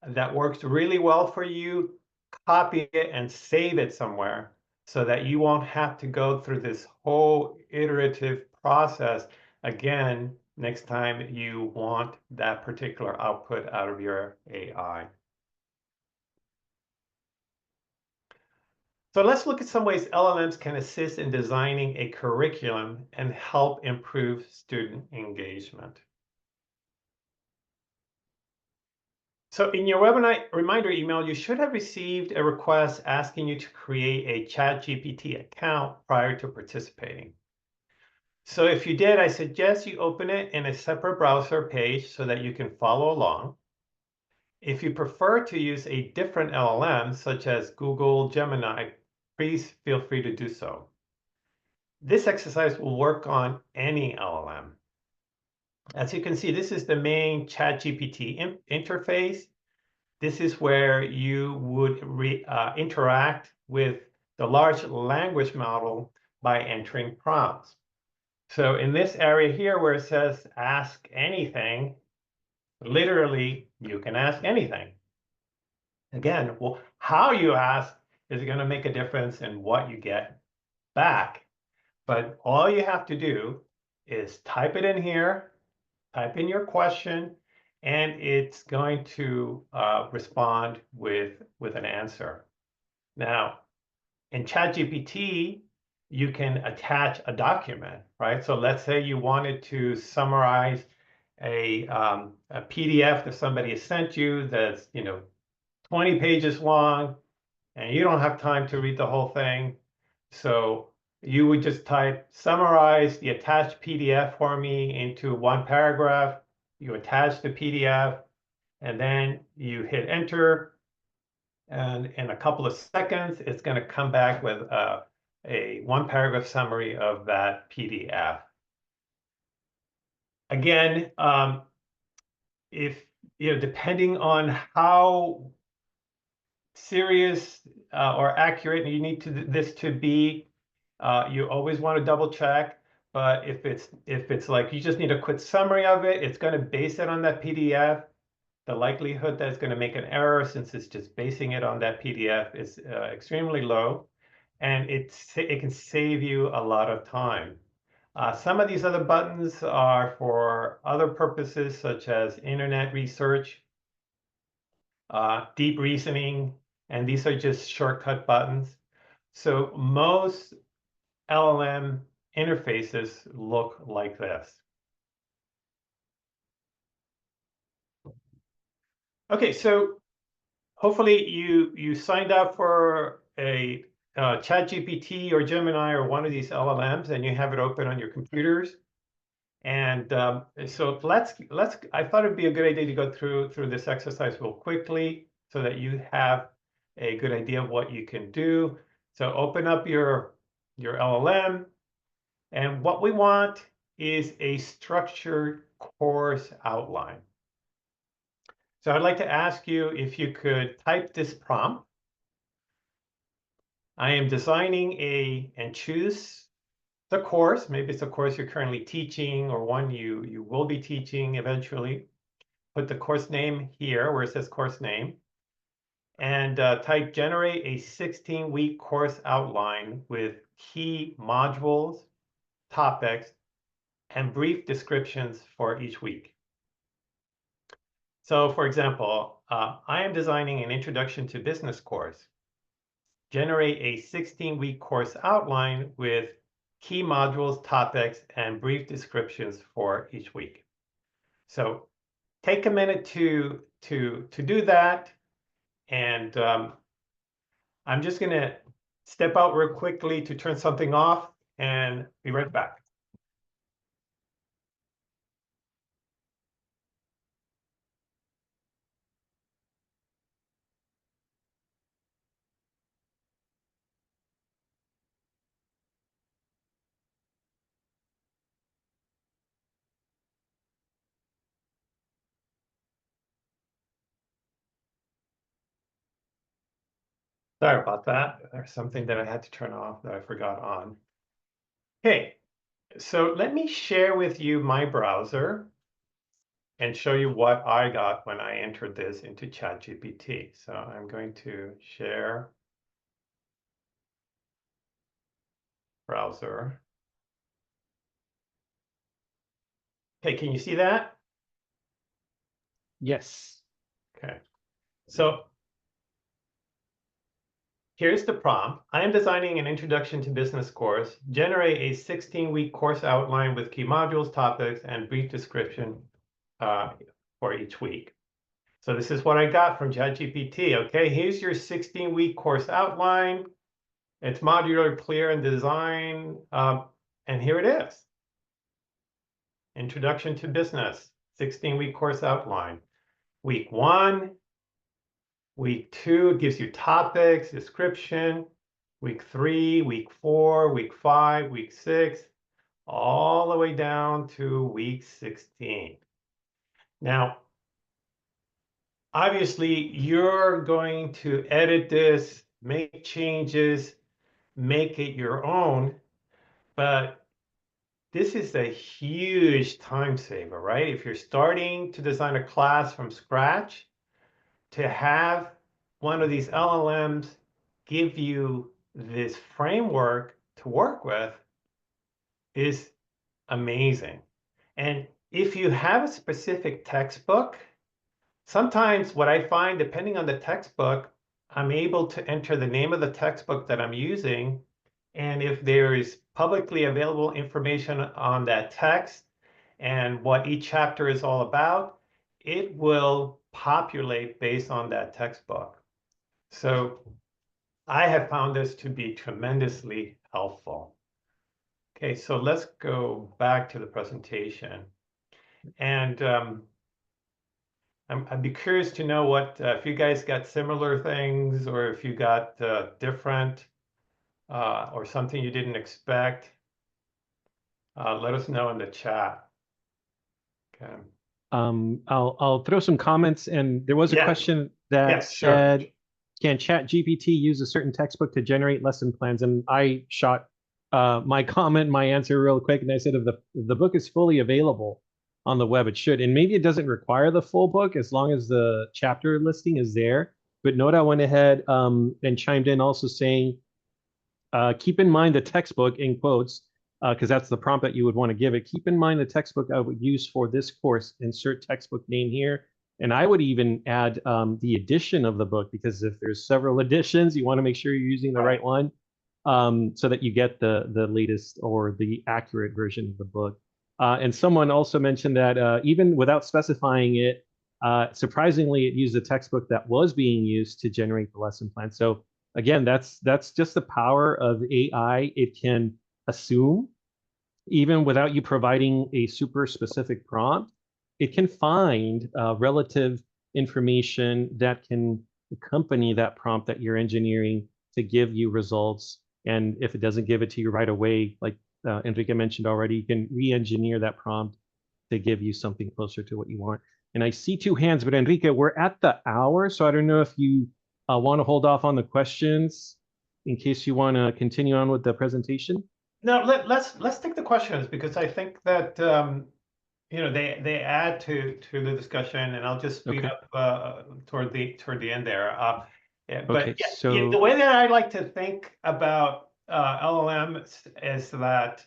that works really well for you, copy it and save it somewhere so that you won't have to go through this whole iterative process again next time you want that particular output out of your AI. So let's look at some ways LLMs can assist in designing a curriculum and help improve student engagement. So in your webinar reminder email, you should have received a request asking you to create a ChatGPT account prior to participating. So if you did, I suggest you open it in a separate browser page so that you can follow along. If you prefer to use a different LLM, such as Google Gemini, please feel free to do so. This exercise will work on any LLM. As you can see, this is the main ChatGPT interface. This is where you would interact with the large language model by entering prompts. So in this area here where it says ask anything, literally you can ask anything. Again, well, how you ask is going to make a difference in what you get back. But all you have to do is type it in here, type in your question, and it's going to respond with an answer. Now, in ChatGPT, you can attach a document, right? So let's say you wanted to summarize a PDF that somebody has sent you that's 20 pages long, and you don't have time to read the whole thing. So you would just type summarize the attached PDF for me into one paragraph. You attach the PDF, and then you hit enter. And in a couple of seconds, it's going to come back with a one paragraph summary of that PDF. Again, if depending on how serious or accurate you need this to be, you always want to double check. But if it's like you just need a quick summary of it, it's going to base it on that PDF. The likelihood that it's going to make an error, since it's just basing it on that PDF, is extremely low, and it can save you a lot of time. Some of these other buttons are for other purposes, such as internet research, deep reasoning, and these are just shortcut buttons. So most LLM interfaces look like this. Okay, so hopefully you signed up for a ChatGPT or Gemini or one of these LLMs, and you have it open on your computers. And so I thought it'd be a good idea to go through this exercise real quickly so that you have a good idea of what you can do. So open up your LLM, and what we want is a structured course outline. So I'd like to ask you if you could type this prompt. I am designing and choose the course. Maybe it's a course you're currently teaching or one you will be teaching eventually. Put the course name here where it says course name. And type generate a 16-week course outline with key modules, topics, and brief descriptions for each week. So for example, I am designing an introduction to business course. Generate a 16-week course outline with key modules, topics, and brief descriptions for each week. So take a minute to do that. And I'm just going to step out real quickly to turn something off and be right back. Sorry about that. There's something that I had to turn off that I forgot on. Okay, so let me share with you my browser and show you what I got when I entered this into ChatGPT. So I'm going to share browser. Okay, can you see that? Yes. Okay, so here's the prompt. I am designing an introduction to business course. Generate a 16-week course outline with key modules, topics, and brief description for each week. So this is what I got from ChatGPT. Okay, here's your 16-week course outline. It's modular, clear, and design. And here it is. Introduction to business, 16-week course outline. Week 1, week 2 gives you topics, description. Week 3, week 4, week 5, week 6, all the way down to week 16. Now, obviously, you're going to edit this, make changes, make it your own, but this is a huge time saver, right? If you're starting to design a class from scratch, to have one of these LLMs give you this framework to work with is amazing. And if you have a specific textbook, sometimes what I find, depending on the textbook, I'm able to enter the name of the textbook that I'm using. And if there is publicly available information on that text and what each chapter is all about, it will populate based on that textbook. So I have found this to be tremendously helpful. Okay, so let's go back to the presentation. And I'd be curious to know what if you guys got similar things or if you got different or something you didn't expect. Let us know in the chat. Okay. I'll throw some comments, and there was a question that said, sure. can ChatGPT use a certain textbook to generate lesson plans? And I shot my answer real quick, and I said if the book is fully available on the web, it should. And maybe it doesn't require the full book as long as the chapter listing is there. But Noda went ahead and chimed in also saying, keep in mind the textbook, in quotes, because that's the prompt that you would want to give it. Keep in mind the textbook I would use for this course, insert textbook name here. And I would even add the edition of the book, because if there's several editions, you want to make sure you're using the right one so that you get the latest or the accurate version of the book. And someone also mentioned that even without specifying it, surprisingly, it used a textbook that was being used to generate the lesson plan. So again, that's just the power of AI. It can assume, even without you providing a super specific prompt, it can find relative information that can accompany that prompt that you're engineering to give you results. And if it doesn't give it to you right away, like Enrique mentioned already, you can re-engineer that prompt to give you something closer to what you want. And I see 2 hands, but Enrique, we're at the hour, so I don't know if you want to hold off on the questions in case you want to continue on with the presentation. No, let's take the questions because I think that they add to the discussion, and I'll just speed Okay. up toward the end there. Yeah, but Okay. yeah, the So, way that I like to think about LLMs is that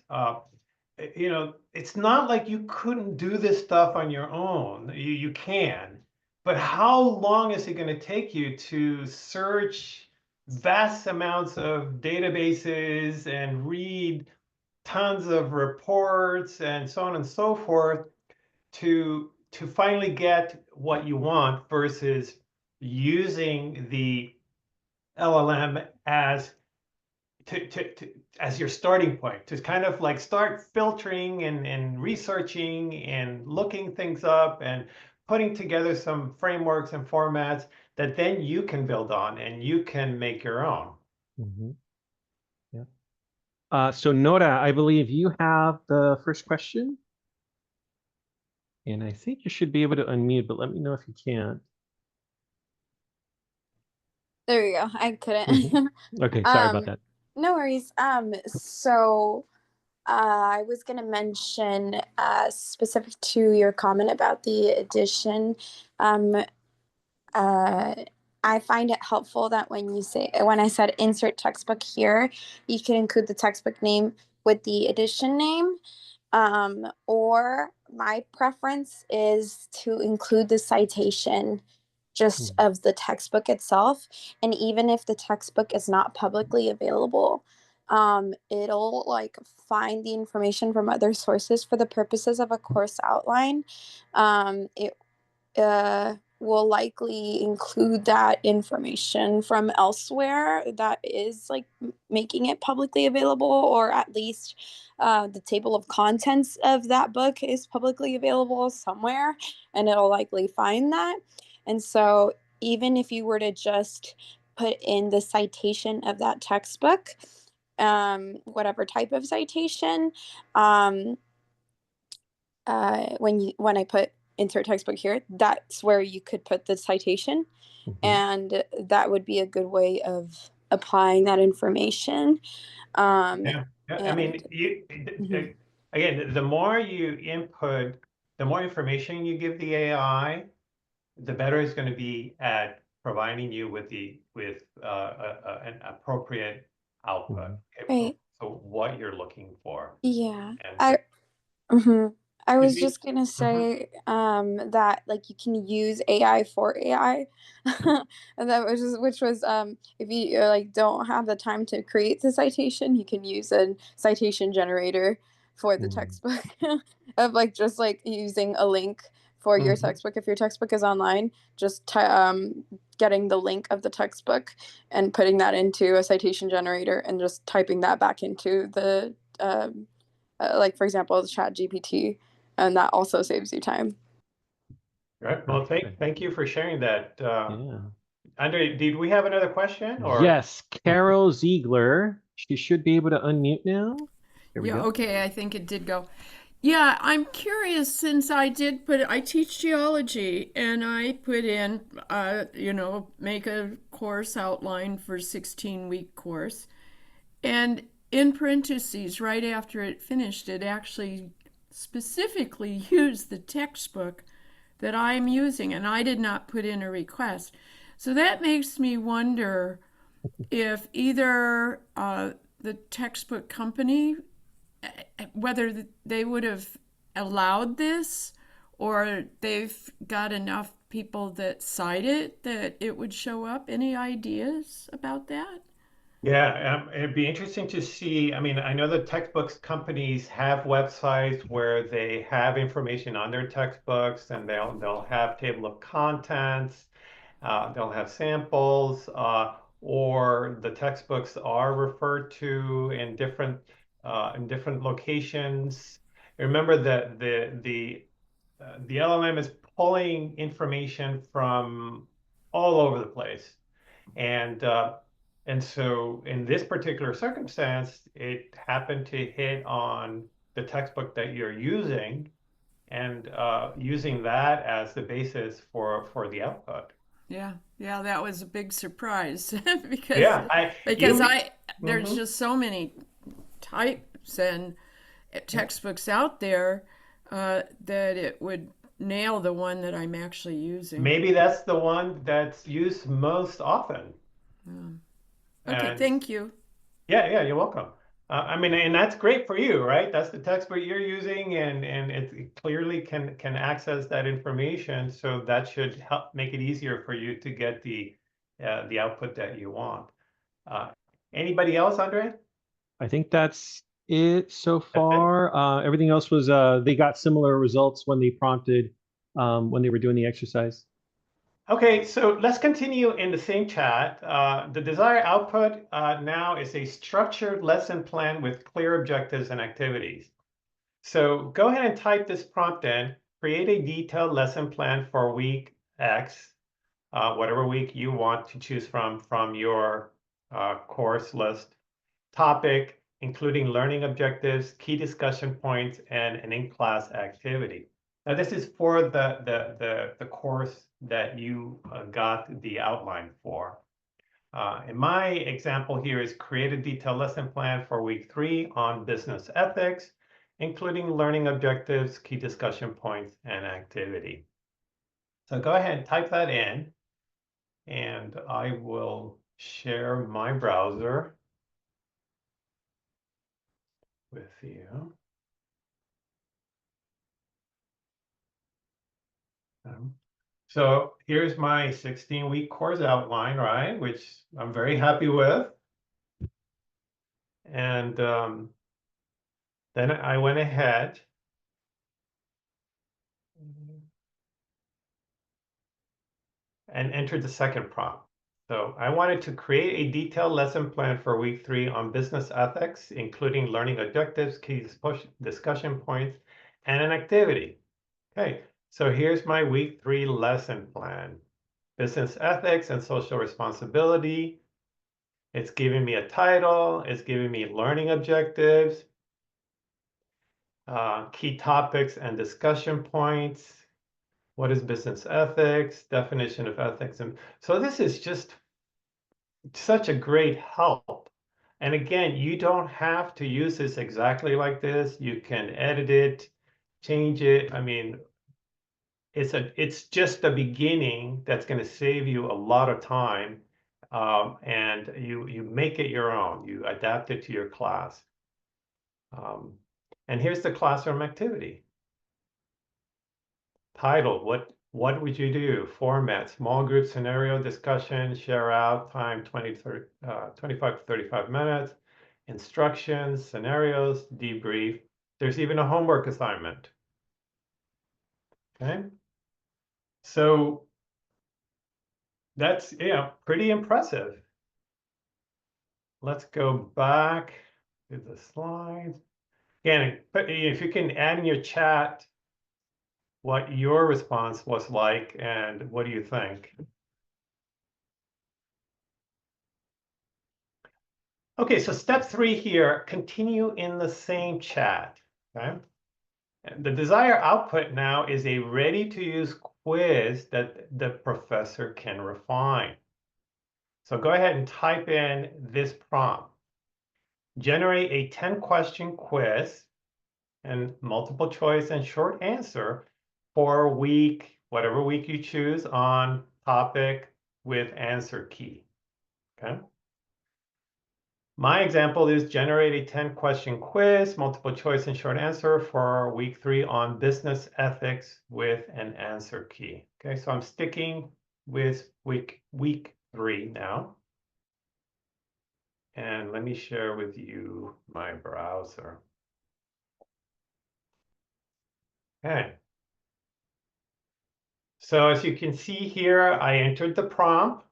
it's not like you couldn't do this stuff on your own. You can, but how long is it going to take you to search vast amounts of databases and read tons of reports and so on and so forth to finally get what you want versus using the LLM as your starting point to kind of like start filtering and researching and looking things up and putting together some frameworks and formats that then you can build on and you can make your own. mhm, yeah. So Nora, I believe you have the first question, and I think you should be able to unmute, but let me know if you can't. There you go. I Mhm. couldn't. Okay, sorry about um, that. no worries. So I was gonna mention, specific to your comment about the addition. Um, uh, I find it helpful that when I said insert textbook here, you can include the textbook name with the edition name. Or my preference is to include the citation just Mhm, of the textbook itself. And even if the textbook is not publicly available, it'll like find the information from other sources for the purposes of a course outline. It will likely include that information from elsewhere that is like making it publicly available, or at least the table of contents of that book is publicly available somewhere, and it'll likely find that. And so, even if you were to just put in the citation of that textbook, whatever type of citation, um, when I put insert textbook here, that's where you could put the citation, mhm, and that would be a good way of applying that information. Um, Yeah, yeah. I and mean, you mhm. again, the more you input, the more information you give the AI, the better it's going to be at providing you with an appropriate output. mhm, Okay, Right, so what you're looking for, yeah, and mhm. I if was you, just gonna Mhm. say that like you can use AI for AI, and that was just, which was if you like don't have the time to create the citation, you can use a citation generator for the mhm, textbook of like just like using a link for your Mhm. textbook. If your textbook is online, just getting the link of the textbook and putting that into a citation generator and just typing that back into the like for example, the Chat GPT, and that also saves you time. Right. Well, Perfect. thank you for sharing that. Yeah. Andre, did we have another question or? Yes, Carol Ziegler. She should be able to unmute now. There we Yeah, go. okay, I think it did go. Yeah, I'm curious since I teach geology and I put in, make a course outline for 16-week course. And in parentheses, right after it finished, it actually specifically used the textbook that I'm using, and I did not put in a request. So that makes me wonder if either the textbook company, whether they would have allowed this or they've got enough people that cite it that it would show up. Any ideas about that? Yeah, it'd be interesting to see. I mean, I know the textbooks companies have websites where they have information on their textbooks, and they'll have table of contents, they'll have samples, or the textbooks are referred to in different locations. Remember that the LLM is pulling information from all over the place. And so in this particular circumstance, it happened to hit on the textbook that you're using and using that as the basis for the output. Yeah, yeah, that was a big surprise because Yeah, I because you I there's mhm. just so many type send textbooks out there, that it would nail the one that I'm actually using. Maybe that's the one that's used most often. Okay, And thank you. yeah, you're welcome. I mean, and that's great for you, right? That's the textbook you're using, and it clearly can access that information. So that should help make it easier for you to get the output that you want. Anybody else, Andre? I think that's it so That's it? far. Everything else was they got similar results when they prompted when they were doing the exercise. Okay, so let's continue in the same chat. The desired output now is a structured lesson plan with clear objectives and activities. So go ahead and type this prompt in, create a detailed lesson plan for week X, whatever week you want to choose from your course list. Topic, including learning objectives, key discussion points, and an in-class activity. Now, this is for the course that you got the outline for. In my example here is create a detailed lesson plan for week 3 on business ethics, including learning objectives, key discussion points, and activity. So go ahead and type that in, and I will share my browser with you. So here's my 16-week course outline, right? Which I'm very happy with. And then I went ahead and entered the second prompt. So I wanted to create a detailed lesson plan for week 3 on business ethics, including learning objectives, key discussion points, and an activity. Okay, so here's my week 3 lesson plan. Business ethics and social responsibility. It's giving me a title. It's giving me learning objectives, key topics and discussion points. What is business ethics? Definition of ethics. And so this is just such a great help. And again, you don't have to use this exactly like this. You can edit it, change it. I mean, it's just the beginning that's going to save you a lot of time. And you make it your own. You adapt it to your class. And here's the classroom activity. Title, what would you do? Format, small group scenario discussion, share out, time 25 to 35 minutes. Instructions, scenarios, debrief. There's even a homework assignment. Okay. So that's, pretty impressive. Let's go back to the slides. Again, if you can add in your chat what your response was like and what do you think? Okay, so step 3 here, continue in the same chat. Okay. And the desired output now is a ready-to-use quiz that the professor can refine. So go ahead and type in this prompt. Generate a 10-question quiz and multiple choice and short answer for week, whatever week you choose, on topic with answer key. Okay. My example is generate a 10-question quiz, multiple choice and short answer for week 3 on business ethics with an answer key. Okay, so I'm sticking with week 3 now. And let me share with you my browser. Okay. So as you can see here, I entered the prompt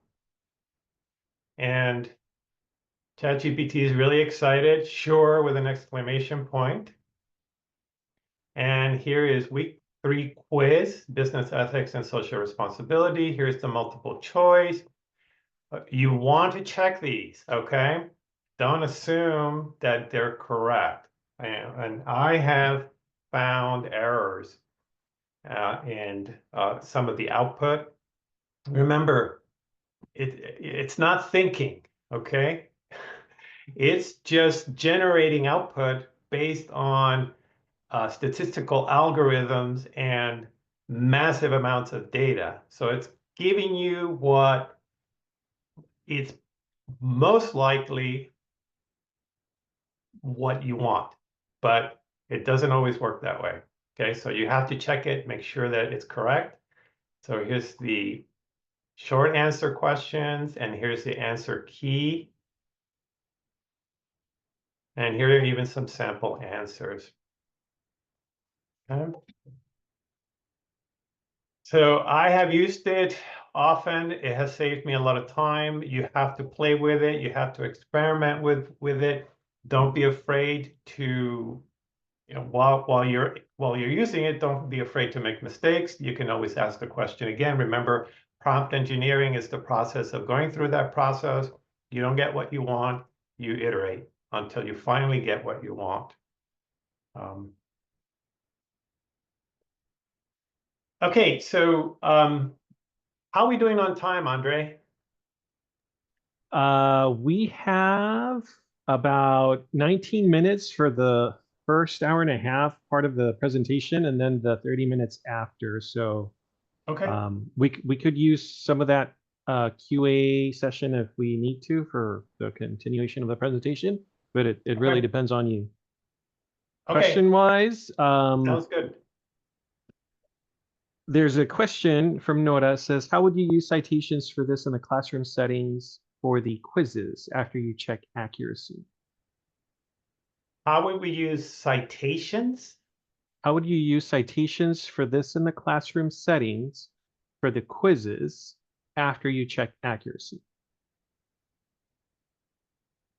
and ChatGPT is really excited, sure, with an exclamation point. And here is week 3 quiz, business ethics and social responsibility. Here's the multiple choice. You want to check these, okay? Don't assume that they're correct. And I have found errors in some of the output. Remember, it's not thinking, okay? It's just generating output based on statistical algorithms and massive amounts of data. So it's giving you what it's most likely what you want, but it doesn't always work that way. Okay, so you have to check it, make sure that it's correct. So here's the short answer questions, and here's the answer key. And here are even some sample answers. Okay. So I have used it often. It has saved me a lot of time. You have to play with it. You have to experiment with it. Don't be afraid to, while you're using it, don't be afraid to make mistakes. You can always ask the question again. Remember, prompt engineering is the process of going through that process. You don't get what you want, you iterate until you finally get what you want. Okay, so how are we doing on time, Andre? We have about 19 minutes for the first hour and a half part of the presentation, and then the 30 minutes after. So Okay. we could use some of that QA session if we need to for the continuation of the presentation, but it really depends on you. Okay. Question-wise, Sounds good. there's a question from Nora. Says, how would you use citations for this in the classroom settings for the quizzes after you check accuracy? How would we use citations? How would you use citations for this in the classroom settings for the quizzes after you check accuracy?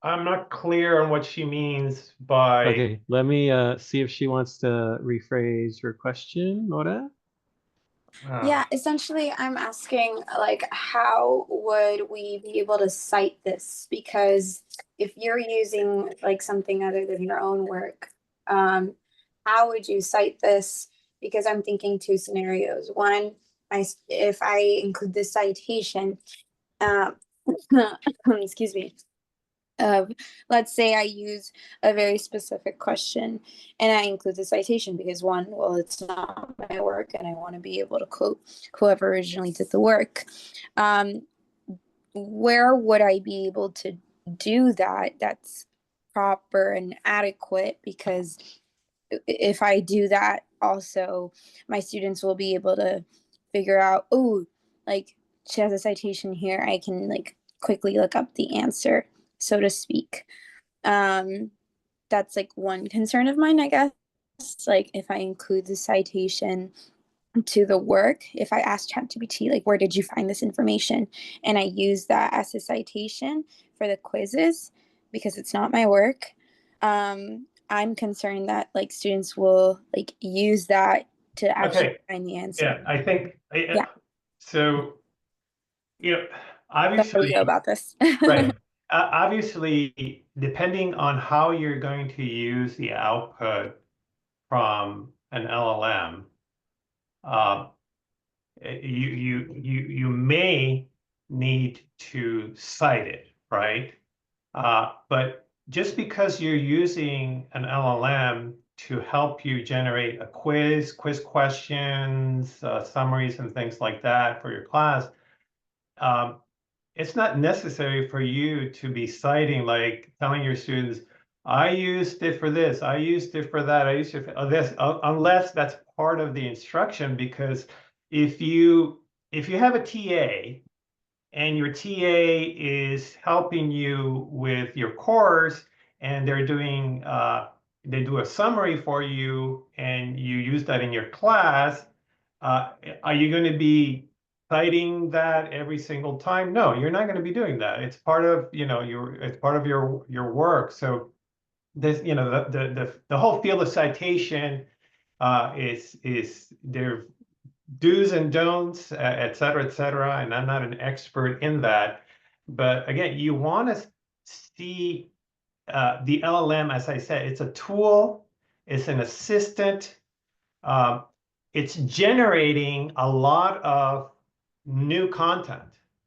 I'm not clear on what she means by... Okay, let me see if she wants to rephrase her question, Nora. Yeah, essentially I'm asking like how would we be able to cite this? Because if you're using like something other than your own work, how would you cite this? Because I'm thinking two scenarios. One, if I include the citation, excuse me, let's say I use a very specific question and I include the citation because one, well, it's not my work and I want to be able to quote whoever originally did the work. Where would I be able to do that that's proper and adequate? Because if I do that, also my students will be able to figure out, oh, like she has a citation here, I can like quickly look up the answer, so to speak. That's like one concern of mine, I guess. Like if I include the citation to the work, if I ask ChatGPT, like, where did you find this information? And I use that as a citation for the quizzes because it's not my work. I'm concerned that like students will like use that to actually find the answer. Yeah, I think, Yeah. So, How do obviously, you go about this? right. Obviously, depending on how you're going to use the output from an LLM, you may need to cite it, right? But just because you're using an LLM to help you generate a quiz questions, summaries, and things like that for your class, it's not necessary for you to be citing, like telling your students, I used it for this, I used it for that, I used it for this, unless that's part of the instruction. Because if you have a TA and your TA is helping you with your course and they're doing, they do a summary for you and you use that in your class, are you going to be citing that every single time? No, you're not going to be doing that. It's part of, it's part of your work. So this, the whole field of citation is there do's and don'ts, et cetera, and I'm not an expert in that. But again, you want to see the LLM, as I said, it's a tool, it's an assistant. It's generating a lot of new content.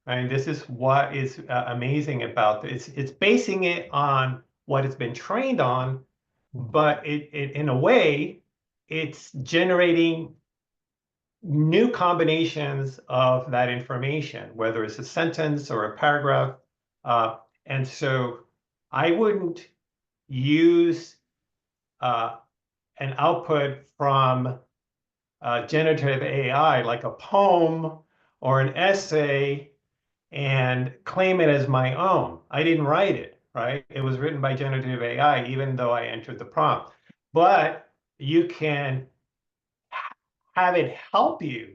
Right? This is what is amazing about this. It's basing it on what it's been trained on, but in a way, it's generating new combinations of that information, whether it's a sentence or a paragraph. And so I wouldn't use an output from generative AI like a poem or an essay and claim it as my own. I didn't write it, right? It was written by generative AI, even though I entered the prompt. But you can have it help you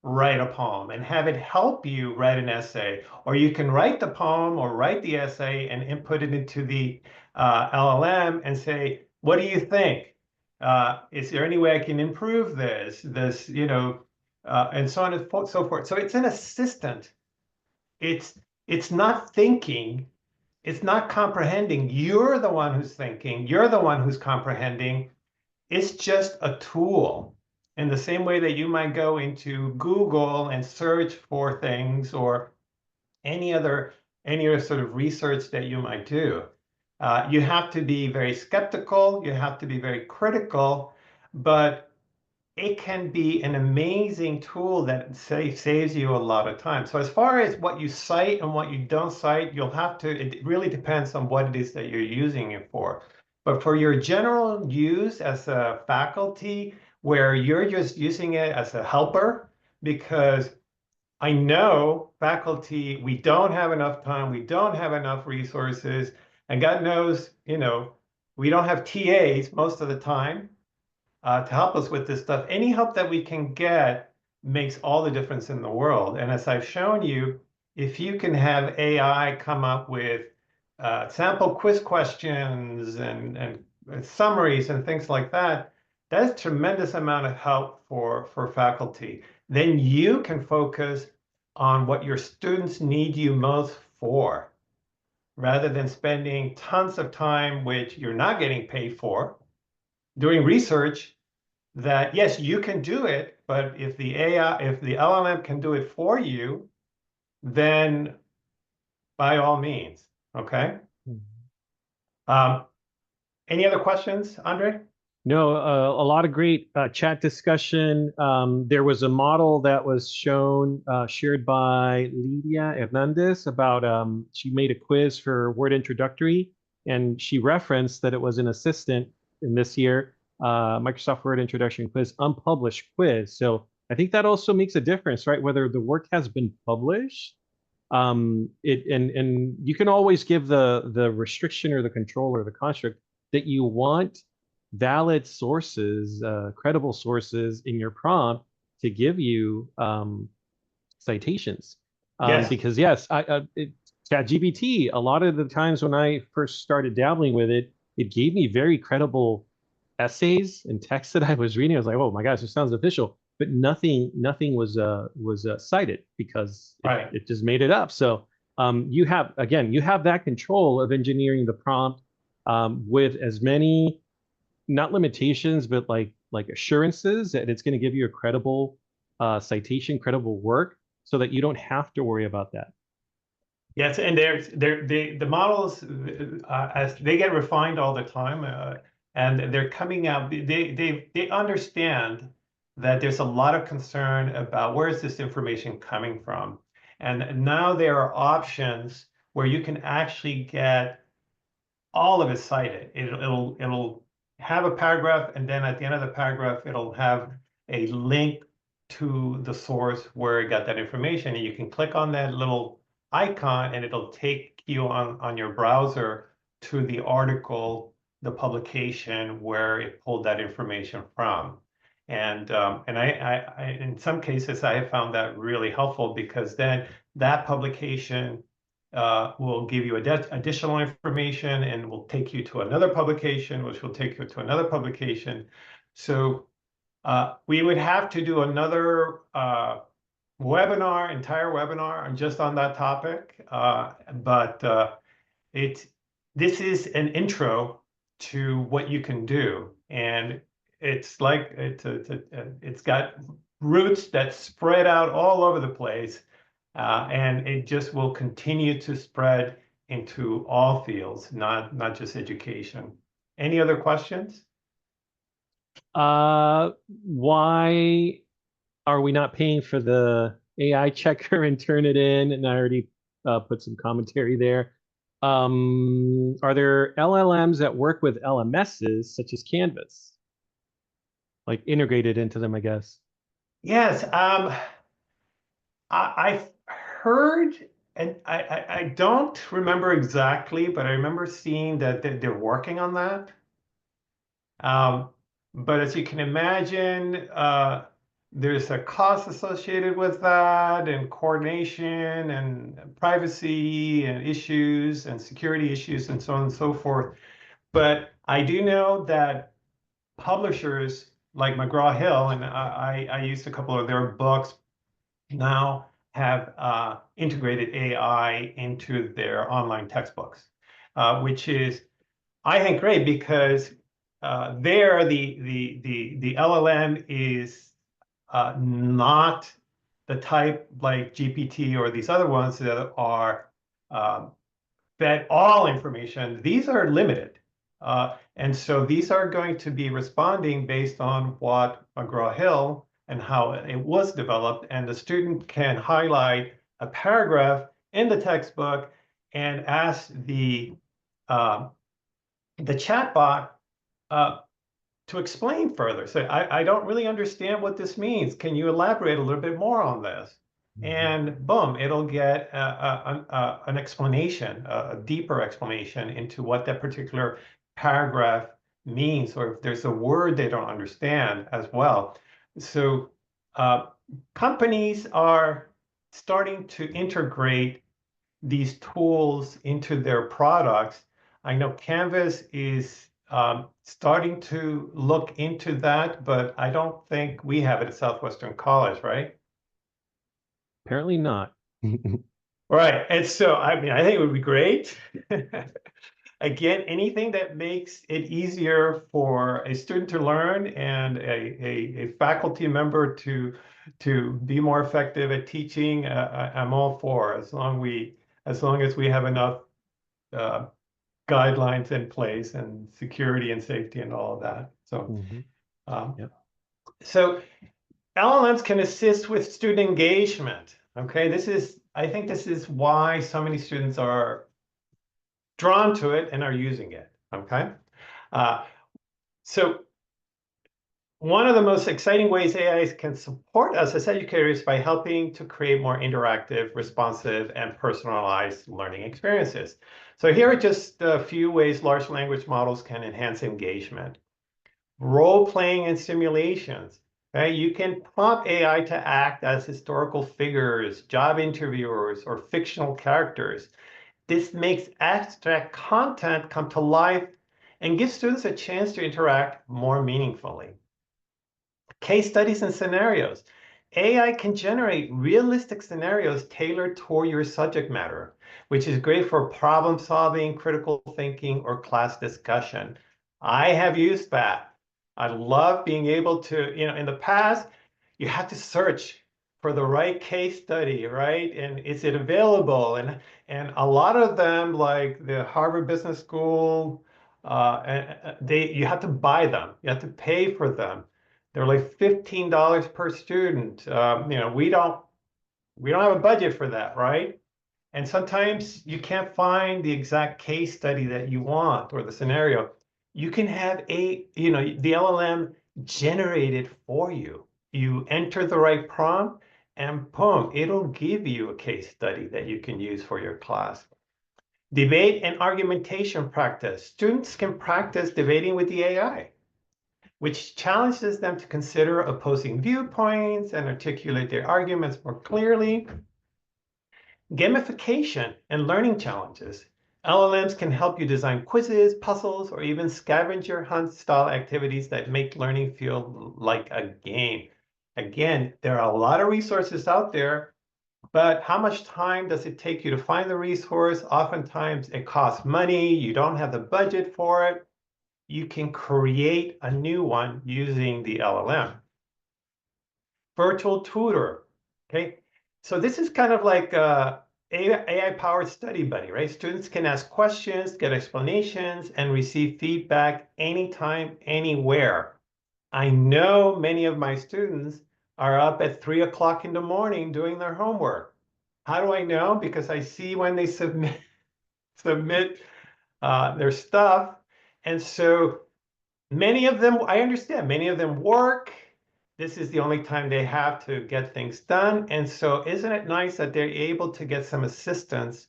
write a poem and have it help you write an essay, or you can write the poem or write the essay and input it into the LLM and say, what do you think? Is there any way I can improve this, and so on and so forth. So it's an assistant. It's not thinking, it's not comprehending. You're the one who's thinking, you're the one who's comprehending. It's just a tool. In the same way that you might go into Google and search for things or any other sort of research that you might do. You have to be very skeptical, you have to be very critical, but it can be an amazing tool that saves you a lot of time. So as far as what you cite and what you don't cite, it really depends on what it is that you're using it for. But for your general use as a faculty, where you're just using it as a helper, because I know faculty, we don't have enough time, we don't have enough resources, and God knows, we don't have TAs most of the time to help us with this stuff. Any help that we can get makes all the difference in the world. And as I've shown you, if you can have AI come up with sample quiz questions and summaries and things like that, that's a tremendous amount of help for faculty. Then you can focus on what your students need you most for, rather than spending tons of time, which you're not getting paid for, doing research that, yes, you can do it, but if the LLM can do it for you, then by all means, okay? Any other questions, Andre? No, a lot of great chat discussion. There was a model that was shared by Lydia Hernandez about, she made a quiz for Word Introductory, and she referenced that it was an assistant in this year, Microsoft Word Introduction quiz, unpublished quiz. So I think that also makes a difference, right? Whether the work has been published, and you can always give the restriction or the control or the construct that you want valid sources, credible sources in your prompt to give you citations. Yes. Because yes, ChatGPT, a lot of the times when I first started dabbling with it, it gave me very credible essays and texts that I was reading. I was like, oh my gosh, this sounds official. But nothing was cited because Right. it just made it up. So you have that control of engineering the prompt with as many, not limitations, but like assurances that it's going to give you a credible citation, credible work, so that you don't have to worry about that. Yes, and the models, as they get refined all the time, and they're coming out. They understand that there's a lot of concern about where is this information coming from, and now there are options where you can actually get all of it cited. It'll have a paragraph, and then at the end of the paragraph, it'll have a link to the source where it got that information, and you can click on that little icon, and it'll take you on your browser to the article, the publication where it pulled that information from. And I in some cases I have found that really helpful, because then that publication will give you additional information and will take you to another publication, which will take you to another publication. So we would have to do another entire webinar just on that topic. But this is an intro to what you can do, and it's like it's got roots that spread out all over the place. And it just will continue to spread into all fields, not just education. Any other questions? Why are we not paying for the AI checker and turn it in? And I already put some commentary there. Are there LLMs that work with LMSs such as Canvas? Like integrated into them, I guess. Yes, I've heard, and I don't remember exactly, but I remember seeing that they're working on that. But as you can imagine, there's a cost associated with that, and coordination, and privacy, and issues, and security issues, and so on and so forth. But I do know that publishers like McGraw-Hill, and I used a couple of their books, now have integrated AI into their online textbooks, which is, I think, great, because there the LLM is not the type like GPT or these other ones that are fed all information. These are limited. And so these are going to be responding based on what McGraw-Hill and how it was developed. And the student can highlight a paragraph in the textbook and ask the chatbot to explain further. So I don't really understand what this means. Can you elaborate a little bit more on this? And boom, it'll get an explanation, a deeper explanation into what that particular paragraph means, or if there's a word they don't understand as well. So companies are starting to integrate these tools into their products. I know Canvas is starting to look into that, but I don't think we have it at Southwestern College, right? Apparently not. Right. And so, I mean, I think it would be great. Again, anything that makes it easier for a student to learn and a faculty member to be more effective at teaching, I'm all for, as long as we have enough guidelines in place and security and safety and all of that. So, Yep. so LLMs can assist with student engagement. Okay, I think this is why so many students are drawn to it and are using it. Okay, so one of the most exciting ways AI can support us as educators by helping to create more interactive, responsive, and personalized learning experiences. So here are just a few ways large language models can enhance engagement. Role-playing and simulations. Okay? You can prompt AI to act as historical figures, job interviewers, or fictional characters. This makes abstract content come to life and gives students a chance to interact more meaningfully. Case studies and scenarios. AI can generate realistic scenarios tailored toward your subject matter, which is great for problem solving, critical thinking, or class discussion. I have used that. I love being able to, in the past, you had to search for the right case study, right? And is it available? And a lot of them, like the Harvard Business School, you had to buy them. You had to pay for them. They're like $15 per student. We don't have a budget for that, right? And sometimes you can't find the exact case study that you want or the scenario. You can have the LLM generate it for you. You enter the right prompt and boom, it'll give you a case study that you can use for your class. Debate and argumentation practice. Students can practice debating with the AI, which challenges them to consider opposing viewpoints and articulate their arguments more clearly. Gamification and learning challenges. LLMs can help you design quizzes, puzzles, or even scavenger hunt style activities that make learning feel like a game. Again, there are a lot of resources out there, but how much time does it take you to find the resource? Oftentimes it costs money, you don't have the budget for it. You can create a new one using the LLM. Virtual tutor, okay? So this is kind of like AI-powered study buddy, right? Students can ask questions, get explanations, and receive feedback anytime, anywhere. I know many of my students are up at 3 o'clock in the morning doing their homework. How do I know? Because I see when they submit their stuff. And so many of them, I understand, many of them work. This is the only time they have to get things done. And so isn't it nice that they're able to get some assistance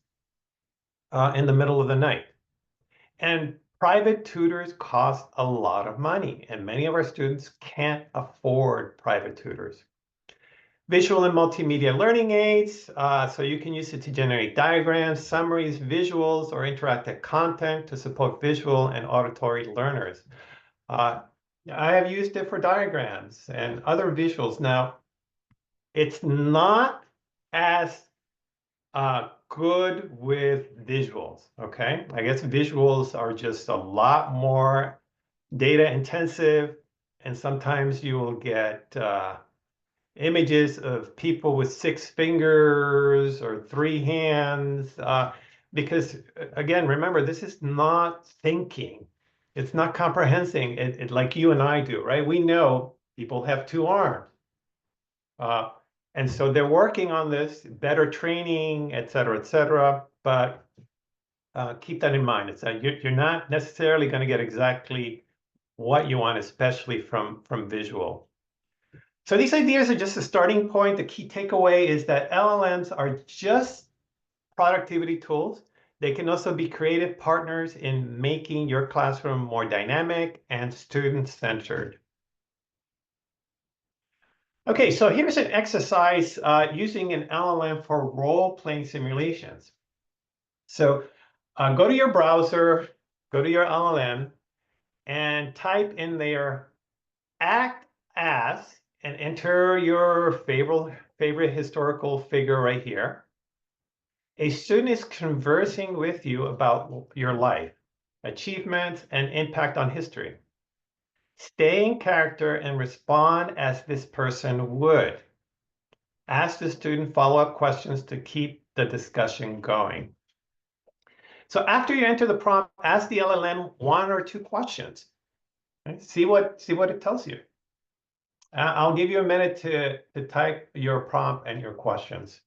in the middle of the night? And private tutors cost a lot of money, and many of our students can't afford private tutors. Visual and multimedia learning aids, so you can use it to generate diagrams, summaries, visuals, or interactive content to support visual and auditory learners. I have used it for diagrams and other visuals. Now, it's not as good with visuals, okay? I guess visuals are just a lot more data intensive, and sometimes you will get images of people with 6 fingers or 3 hands, because again, remember, this is not thinking. It's not comprehending it like you and I do, right? We know people have 2 arms. And so they're working on this, better training, et cetera, but keep that in mind. It's that you're not necessarily going to get exactly what you want, especially from visual. So these ideas are just a starting point. The key takeaway is that LLMs are just productivity tools. They can also be creative partners in making your classroom more dynamic and student-centered. Okay, so here's an exercise using an LLM for role-playing simulations. So go to your browser, go to your LLM, and type in there, act as, and enter your favorite historical figure right here. A student is conversing with you about your life, achievements, and impact on history. Stay in character and respond as this person would. Ask the student follow-up questions to keep the discussion going. So after you enter the prompt, ask the LLM 1 or 2 questions. Right? See what it tells you. I'll give you a minute to type your prompt and your questions.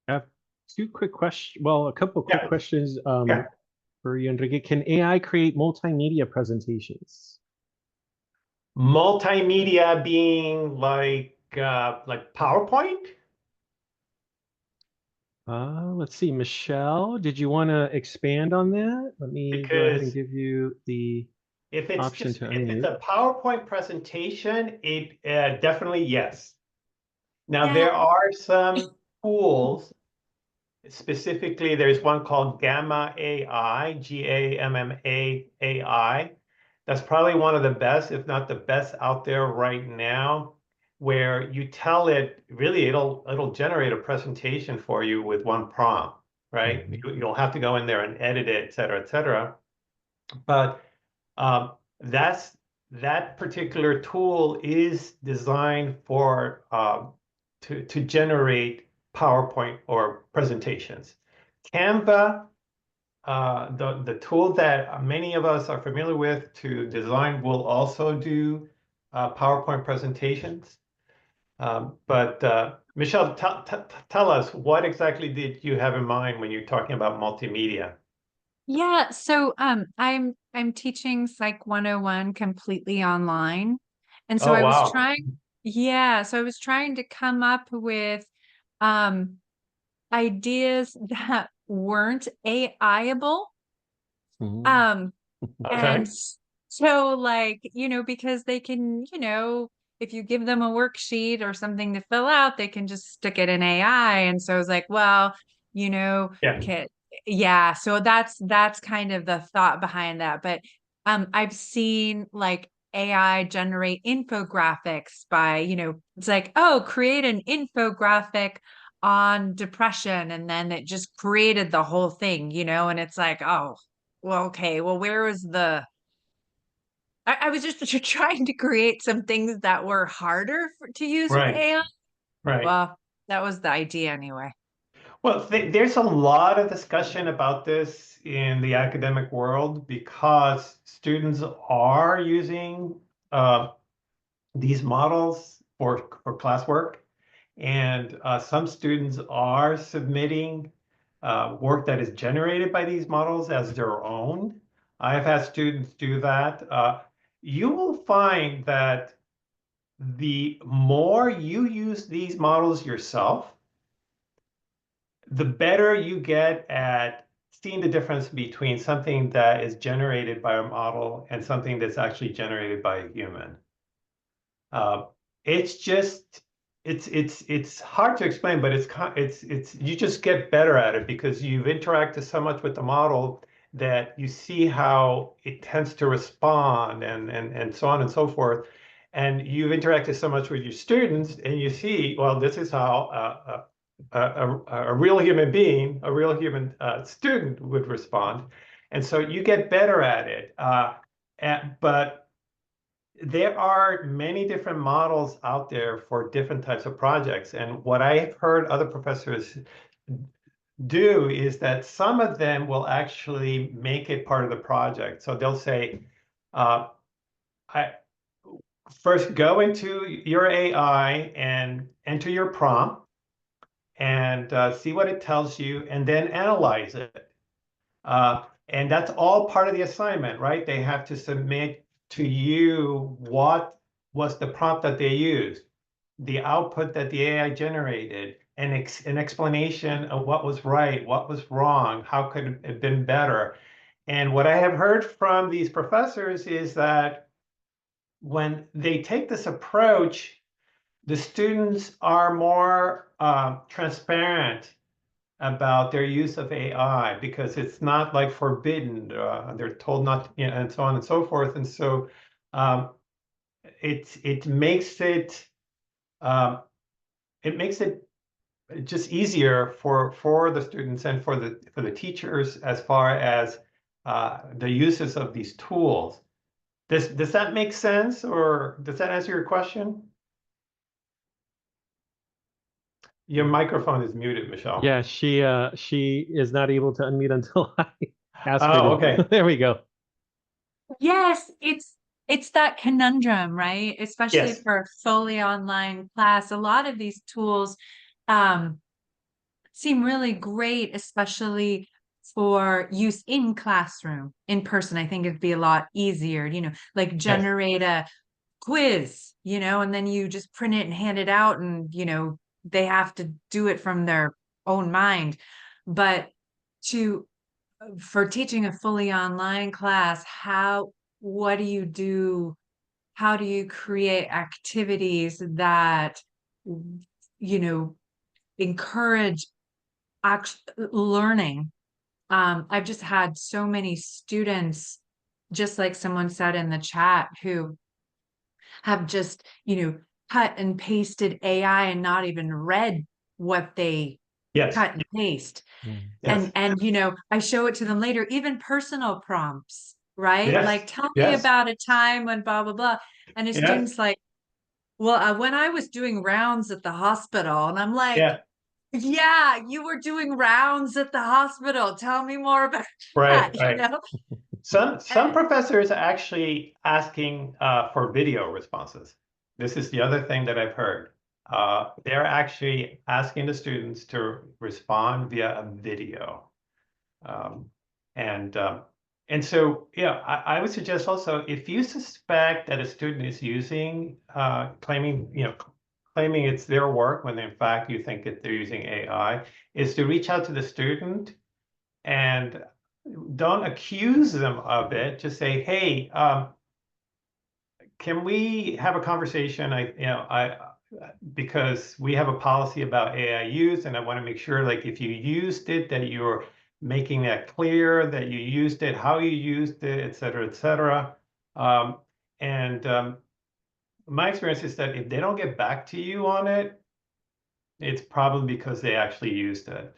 I have 2 quick questions. Well, a couple quick Yeah. questions Yeah. for you, Enrique. Can AI create multimedia presentations? Multimedia being like PowerPoint? Let's see, Michelle, did you want to expand on that? Let me go ahead and Because give you the if it's option to if it's unmute. a PowerPoint presentation, it definitely yes. Now Yeah. there are some tools. Specifically, there's one called Gamma AI, Gamma AI. That's probably one of the best, if not the best out there right now, where you tell it, really, it'll generate a presentation for you with one prompt, right? You'll have to go in there and edit it, et cetera, et cetera. But that particular tool is designed for to generate PowerPoint or presentations. Canva, the tool that many of us are familiar with to design, will also do PowerPoint presentations. But Michelle, tell us, what exactly did you have in mind when you're talking about multimedia? Yeah, so I'm teaching Psych 101 completely online. And so Oh, I was wow. trying, yeah, so I was trying to come up with um ideas that weren't AI-able. Mhm. Um Okay. and so like, because they can, if you give them a worksheet or something to fill out, they can just stick it in AI. And so I was like, well, Yeah. yeah, so that's kind of the thought behind that. But I've seen like AI generate infographics by, it's like, oh, create an infographic on depression, and then it just created the whole thing, and it's like, oh, well, okay, well, where was I was just trying to create some things that were harder to use with Right. AI. Right. Well, That was the idea anyway. Well, there's a lot of discussion about this in the academic world because students are using these models for classwork, and some students are submitting work that is generated by these models as their own. I've had students do that. You will find that the more you use these models yourself, the better you get at seeing the difference between something that is generated by a model and something that's actually generated by a human. It's just it's hard to explain, but it's you just get better at it because you've interacted so much with the model that you see how it tends to respond and so on and so forth. And you've interacted so much with your students, and you see, well, this is how a real human being, a real human student would respond. And so you get better at it. But there are many different models out there for different types of projects. And what I've heard other professors do is that some of them will actually make it part of the project. So they'll say, I first go into your AI and enter your prompt and see what it tells you, and then analyze it. And that's all part of the assignment, right? They have to submit to you what was the prompt that they used, the output that the AI generated, an explanation of what was right, what was wrong, how could it have been better. And what I have heard from these professors is that when they take this approach, the students are more transparent about their use of AI because it's not like forbidden. They're told not, you know, and so on and so forth. And so it makes it just easier for the students and for the teachers as far as the uses of these tools. Does that make sense, or does that answer your question? Your microphone is muted, Michelle. Yeah, she is not able to unmute until I ask her Oh, to. okay. There we go. Yes, it's that conundrum, right? Especially Yes. for a fully online class. A lot of these tools seem really great, especially for use in classroom. In person, I think it'd be a lot easier, like generate a quiz, and then you just print it and hand it out, and they have to do it from their own mind. But for teaching a fully online class, what do you do? How do you create activities that encourage learning? I've just had so many students, just like someone said in the chat, who have just, cut and pasted AI and not even read what they Yes. cut and paste. Yes. And I show it to them later, even personal prompts, right? Yes. Like, tell me Yes. about a time when blah, blah, blah. And a Yes. student's like, well, when I was doing rounds at the hospital, and I'm like, Yeah. yeah, you were doing rounds at the hospital. Tell me more about Right. that, Right. Some professors are actually asking for video responses. This is the other thing that I've heard. They're actually asking the students to respond via a video. And so, yeah, I would suggest also, if you suspect that a student is using, claiming it's their work when in fact you think that they're using AI, is to reach out to the student and don't accuse them of it. Just say, hey, can we have a conversation? Because we have a policy about AI use, and I want to make sure, like, if you used it, that you're making that clear, that you used it, how you used it, et cetera, et cetera. My experience is that if they don't get back to you on it, it's probably because they actually used it.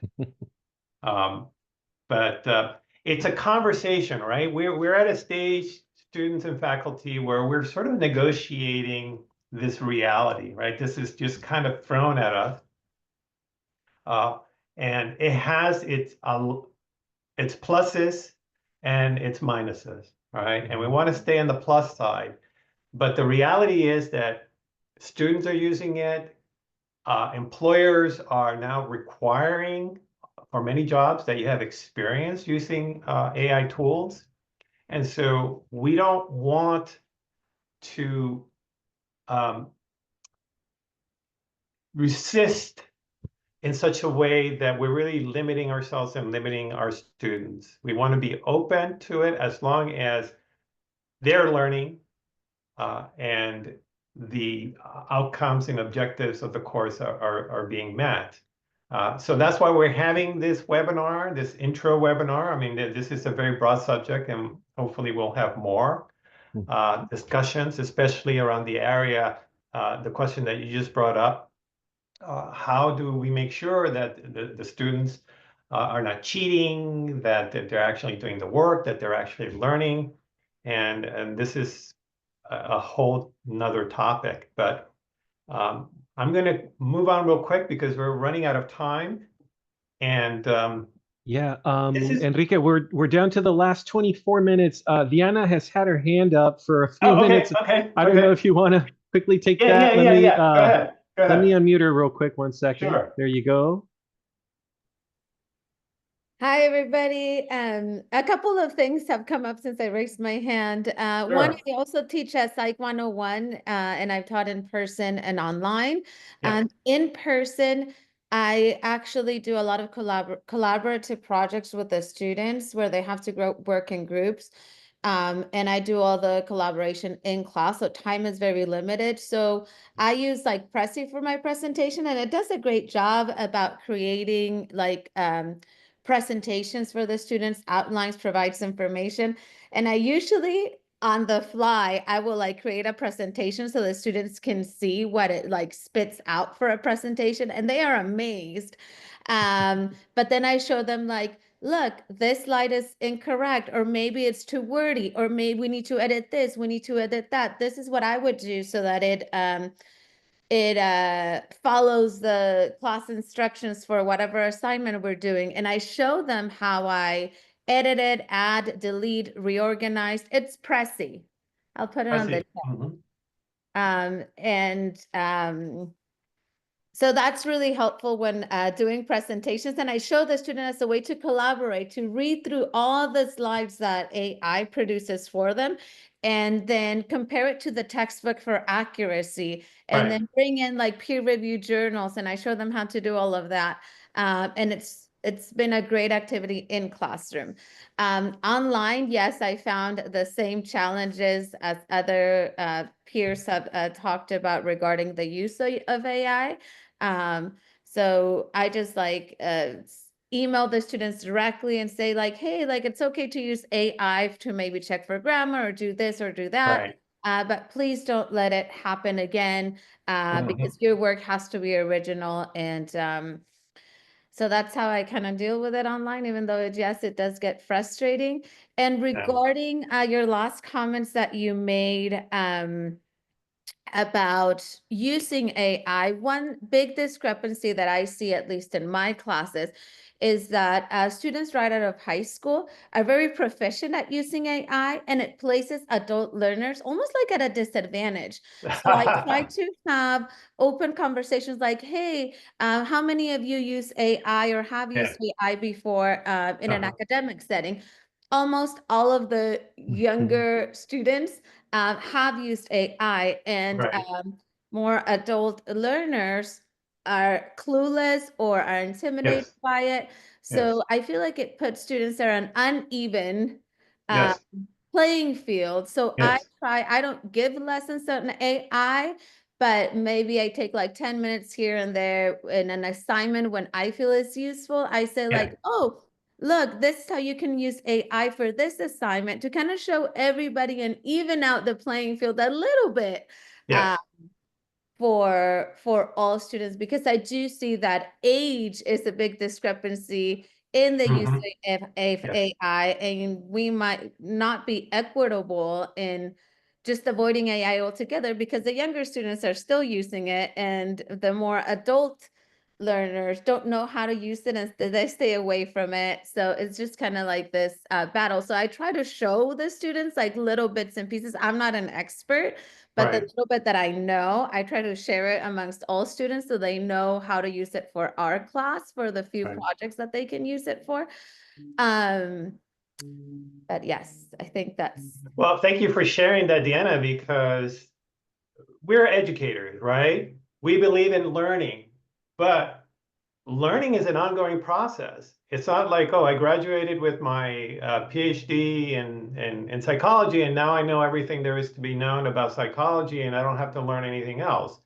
But it's a conversation, right? We're at a stage, students and faculty, where we're sort of negotiating this reality, right? This is just kind of thrown at us. And it has its pluses and its minuses, all right? And we want to stay on the plus side. But the reality is that students are using it. Employers are now requiring for many jobs that you have experience using AI tools. And so we don't want to resist in such a way that we're really limiting ourselves and limiting our students. We want to be open to it as long as they're learning and the outcomes and objectives of the course are being met. So that's why we're having this webinar, this intro webinar. I mean, this is a very broad subject, and hopefully we'll have more discussions, especially around the area, the question that you just brought up. How do we make sure that the students are not cheating, that they're actually doing the work, that they're actually learning? And this is a whole nother topic, but I'm going to move on real quick because we're running out of time. And yeah, is... Enrique, we're down to the last 24 minutes. Diana has had her hand up for a few minutes. I don't know if you want to quickly take that. Go ahead. Let me unmute her real quick. 1 second. Sure. There you go. Hi, everybody. A couple of things have come up since I raised my hand. Sure. One, I also teach Psych 101, and I've taught in person and online. Yeah. In person, I actually do a lot of collaborative projects with the students where they have to work in groups. And I do all the collaboration in class, so time is very limited. So I use like Prezi for my presentation, and it does a great job about creating like presentations for the students, outlines, provides information. And I usually on the fly, I will like create a presentation so the students can see what it like spits out for a presentation, and they are amazed. But then I show them like, look, this slide is incorrect, or maybe it's too wordy, or maybe we need to edit this, we need to edit that. This is what I would do so that it follows the class instructions for whatever assignment we're doing. And I show them how I edited, add, delete, reorganized. It's Prezi. I'll put it on the chat. So that's really helpful when doing presentations. And I show the student as a way to collaborate, to read through all the slides that AI produces for them, and then compare it to the textbook for accuracy, and then bring in like peer-reviewed journals. And I show them how to do all of that. And it's been a great activity in classroom. Online, yes, I found the same challenges as other peers have talked about regarding the use of AI. So I just like email the students directly and say like, hey, like it's okay to use AI to maybe check for grammar or do this or do that. But please don't let it happen again because your work has to be original. And so that's how I kind of deal with it online, even though yes, it does get frustrating. And regarding your last comments that you made, about using AI, one big discrepancy that I see, at least in my classes, is that students right out of high school are very proficient at using AI, and it places adult learners almost like at a disadvantage. So I try to have open conversations like, hey, how many of you use AI or have used AI before in an academic setting? Almost all of the younger students have used AI, and more adult learners are clueless or are intimidated by it. So I feel like it puts students at an uneven playing field. So I don't give lessons on AI, but maybe I take like 10 minutes here and there in an assignment when I feel it's useful. I say like, oh, look, this is how you can use AI for this assignment to kind of show everybody and even out the playing field a little bit for all students, because I do see that age is a big discrepancy in the use of AI, and we might not be equitable in just avoiding AI altogether because the younger students are still using it, and the more adult learners don't know how to use it and they stay away from it. So it's just kind of like this battle. So I try to show the students like little bits and pieces. I'm not an expert, but the Right. little bit that I know, I try to share it amongst all students so they know how to use it for our class for the few Right. projects that they can use it for. But yes, I think that's Well, thank you for sharing that, Deanna, because we're educators, right? We believe in learning, but learning is an ongoing process. It's not like, oh, I graduated with my PhD in psychology, and now I know everything there is to be known about psychology, and I don't have to learn anything else.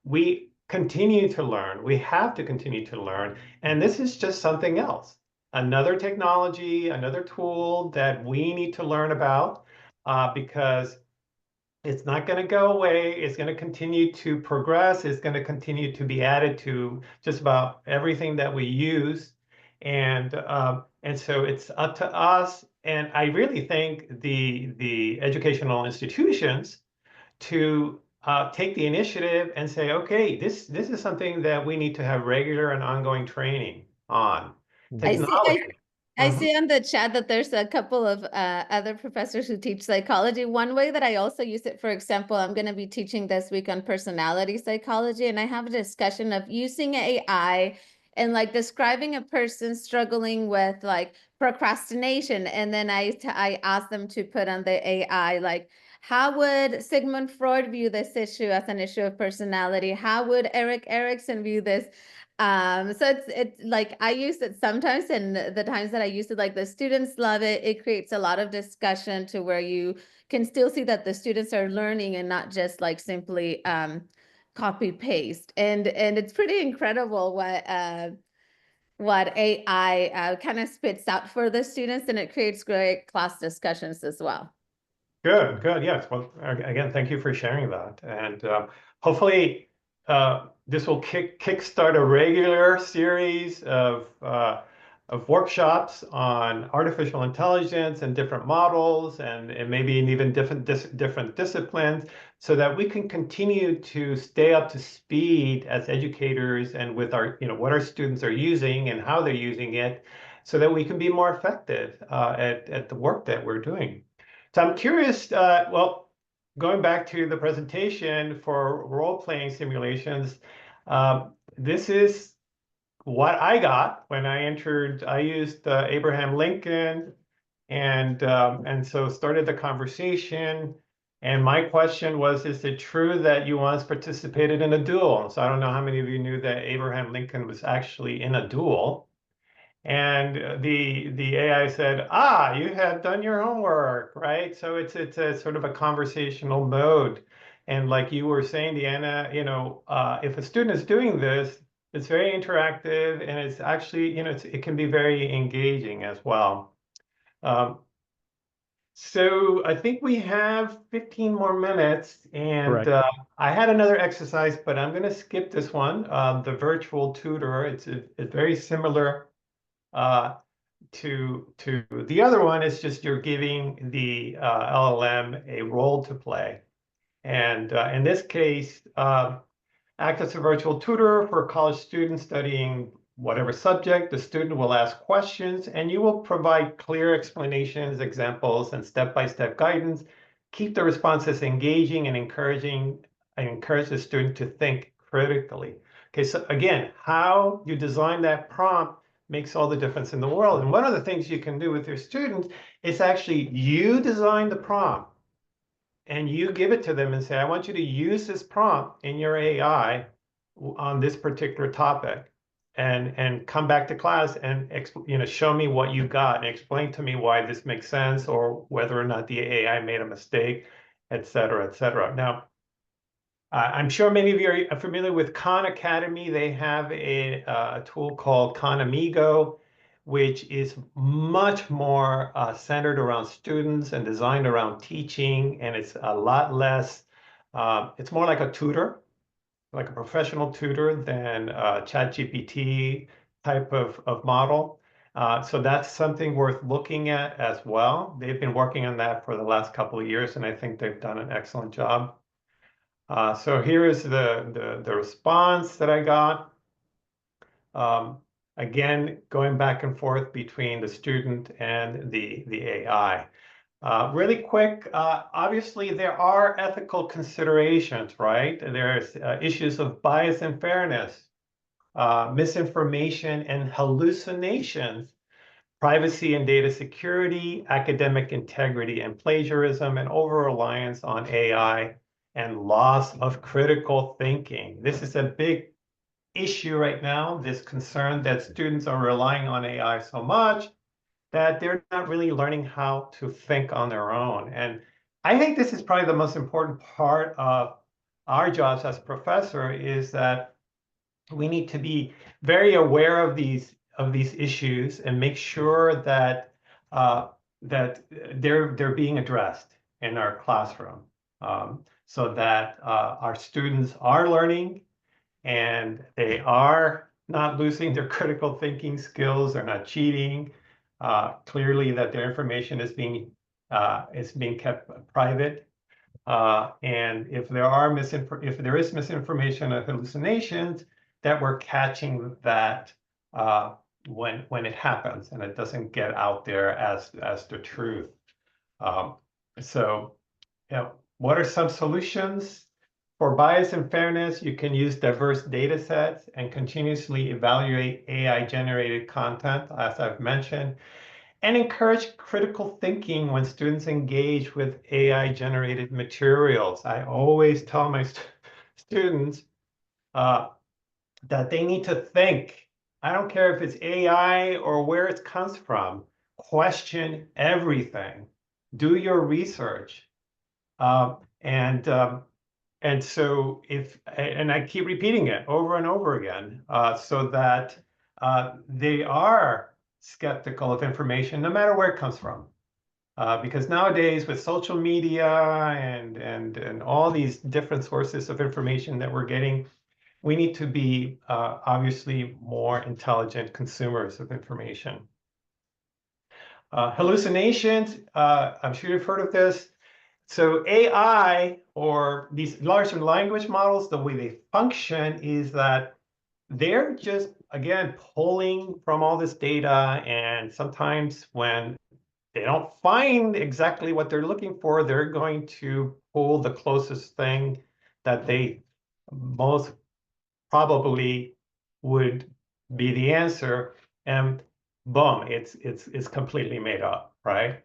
We continue to learn. We have to continue to learn. And this is just something else. Another technology, another tool that we need to learn about because it's not going to go away. It's going to continue to progress. It's going to continue to be added to just about everything that we use. And so it's up to us. And I really think the educational institutions to take the initiative and say, okay, this is something that we need to have regular and ongoing training on. I see. I Technology. I Mhm. see on the chat that there's a couple of other professors who teach psychology. One way that I also use it, for example, I'm going to be teaching this week on personality psychology, and I have a discussion of using AI and like describing a person struggling with like procrastination. And then I ask them to put on the AI, like, how would Sigmund Freud view this issue as an issue of personality? How would Erik Erikson view this? So it's like I use it sometimes, and the times that I use it, like the students love it. It creates a lot of discussion to where you can still see that the students are learning and not just like simply copy paste. And it's pretty incredible what AI kind of spits out for the students, and it creates great class discussions as well. Good, good. Yes. Well, again, thank you for sharing that. And hopefully this will kickstart a regular series of workshops on artificial intelligence and different models and maybe in even different disciplines so that we can continue to stay up to speed as educators and with our, what our students are using and how they're using it so that we can be more effective at the work that we're doing. So I'm curious, well, going back to the presentation for role-playing simulations, this is what I got when I entered. I used Abraham Lincoln and so started the conversation. And my question was, is it true that you once participated in a duel? So I don't know how many of you knew that Abraham Lincoln was actually in a duel. And the AI said, "Ah, you have done your homework, right?" So it's a sort of a conversational mode. And like you were saying, Deanna, if a student is doing this, it's very interactive and it's actually, it can be very engaging as well. Um, so I think we have 15 more minutes, and Correct. I had another exercise, but I'm going to skip this one. The virtual tutor, it's very similar. To the other one is just you're giving the LLM a role to play. And in this case, act as a virtual tutor for college students studying whatever subject. The student will ask questions and you will provide clear explanations, examples, and step-by-step guidance. Keep the responses engaging and encourage the student to think critically. Okay, so again, how you design that prompt makes all the difference in the world. And one of the things you can do with your students is actually you design the prompt and you give it to them and say, I want you to use this prompt in your AI on this particular topic and come back to class and show me what you got and explain to me why this makes sense or whether or not the AI made a mistake, et cetera, et cetera. Now, I'm sure many of you are familiar with Khan Academy. They have a tool called Khan Amigo, which is much more centered around students and designed around teaching, and it's a lot less, it's more like a tutor, like a professional tutor than a ChatGPT type of model. So that's something worth looking at as well. They've been working on that for the last couple of years, and I think they've done an excellent job. So here is the response that I got. Again, going back and forth between the student and the AI. Really quick, obviously there are ethical considerations, right? There's issues of bias and fairness, misinformation and hallucinations, privacy and data security, academic integrity and plagiarism, and over-reliance on AI, and loss of critical thinking. This is a big issue right now, this concern that students are relying on AI so much that they're not really learning how to think on their own. And I think this is probably the most important part of our jobs as a professor, is that we need to be very aware of these issues and make sure that that they're being addressed in our classroom, so that our students are learning and they are not losing their critical thinking skills, they're not cheating. Clearly that their information is being kept private. And if there is misinformation or hallucinations, that we're catching that when it happens and it doesn't get out there as the truth. So, what are some solutions? For bias and fairness, you can use diverse data sets and continuously evaluate AI-generated content, as I've mentioned, and encourage critical thinking when students engage with AI-generated materials. I always tell my students that they need to think. I don't care if it's AI or where it comes from. Question everything. Do your research. And so and I keep repeating it over and over again, so that they are skeptical of information, no matter where it comes from. Because nowadays with social media and all these different sources of information that we're getting, we need to be obviously more intelligent consumers of information. Hallucinations, I'm sure you've heard of this. So AI, or these large language models, the way they function is that they're just, again, pulling from all this data, and sometimes when they don't find exactly what they're looking for, they're going to pull the closest thing that they most probably would be the answer, and boom, it's completely made up, right?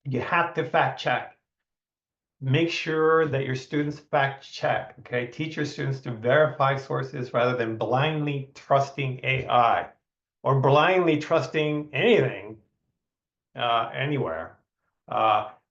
You have to fact check. Make sure that your students fact check, okay? Teach your students to verify sources rather than blindly trusting AI or blindly trusting anything anywhere.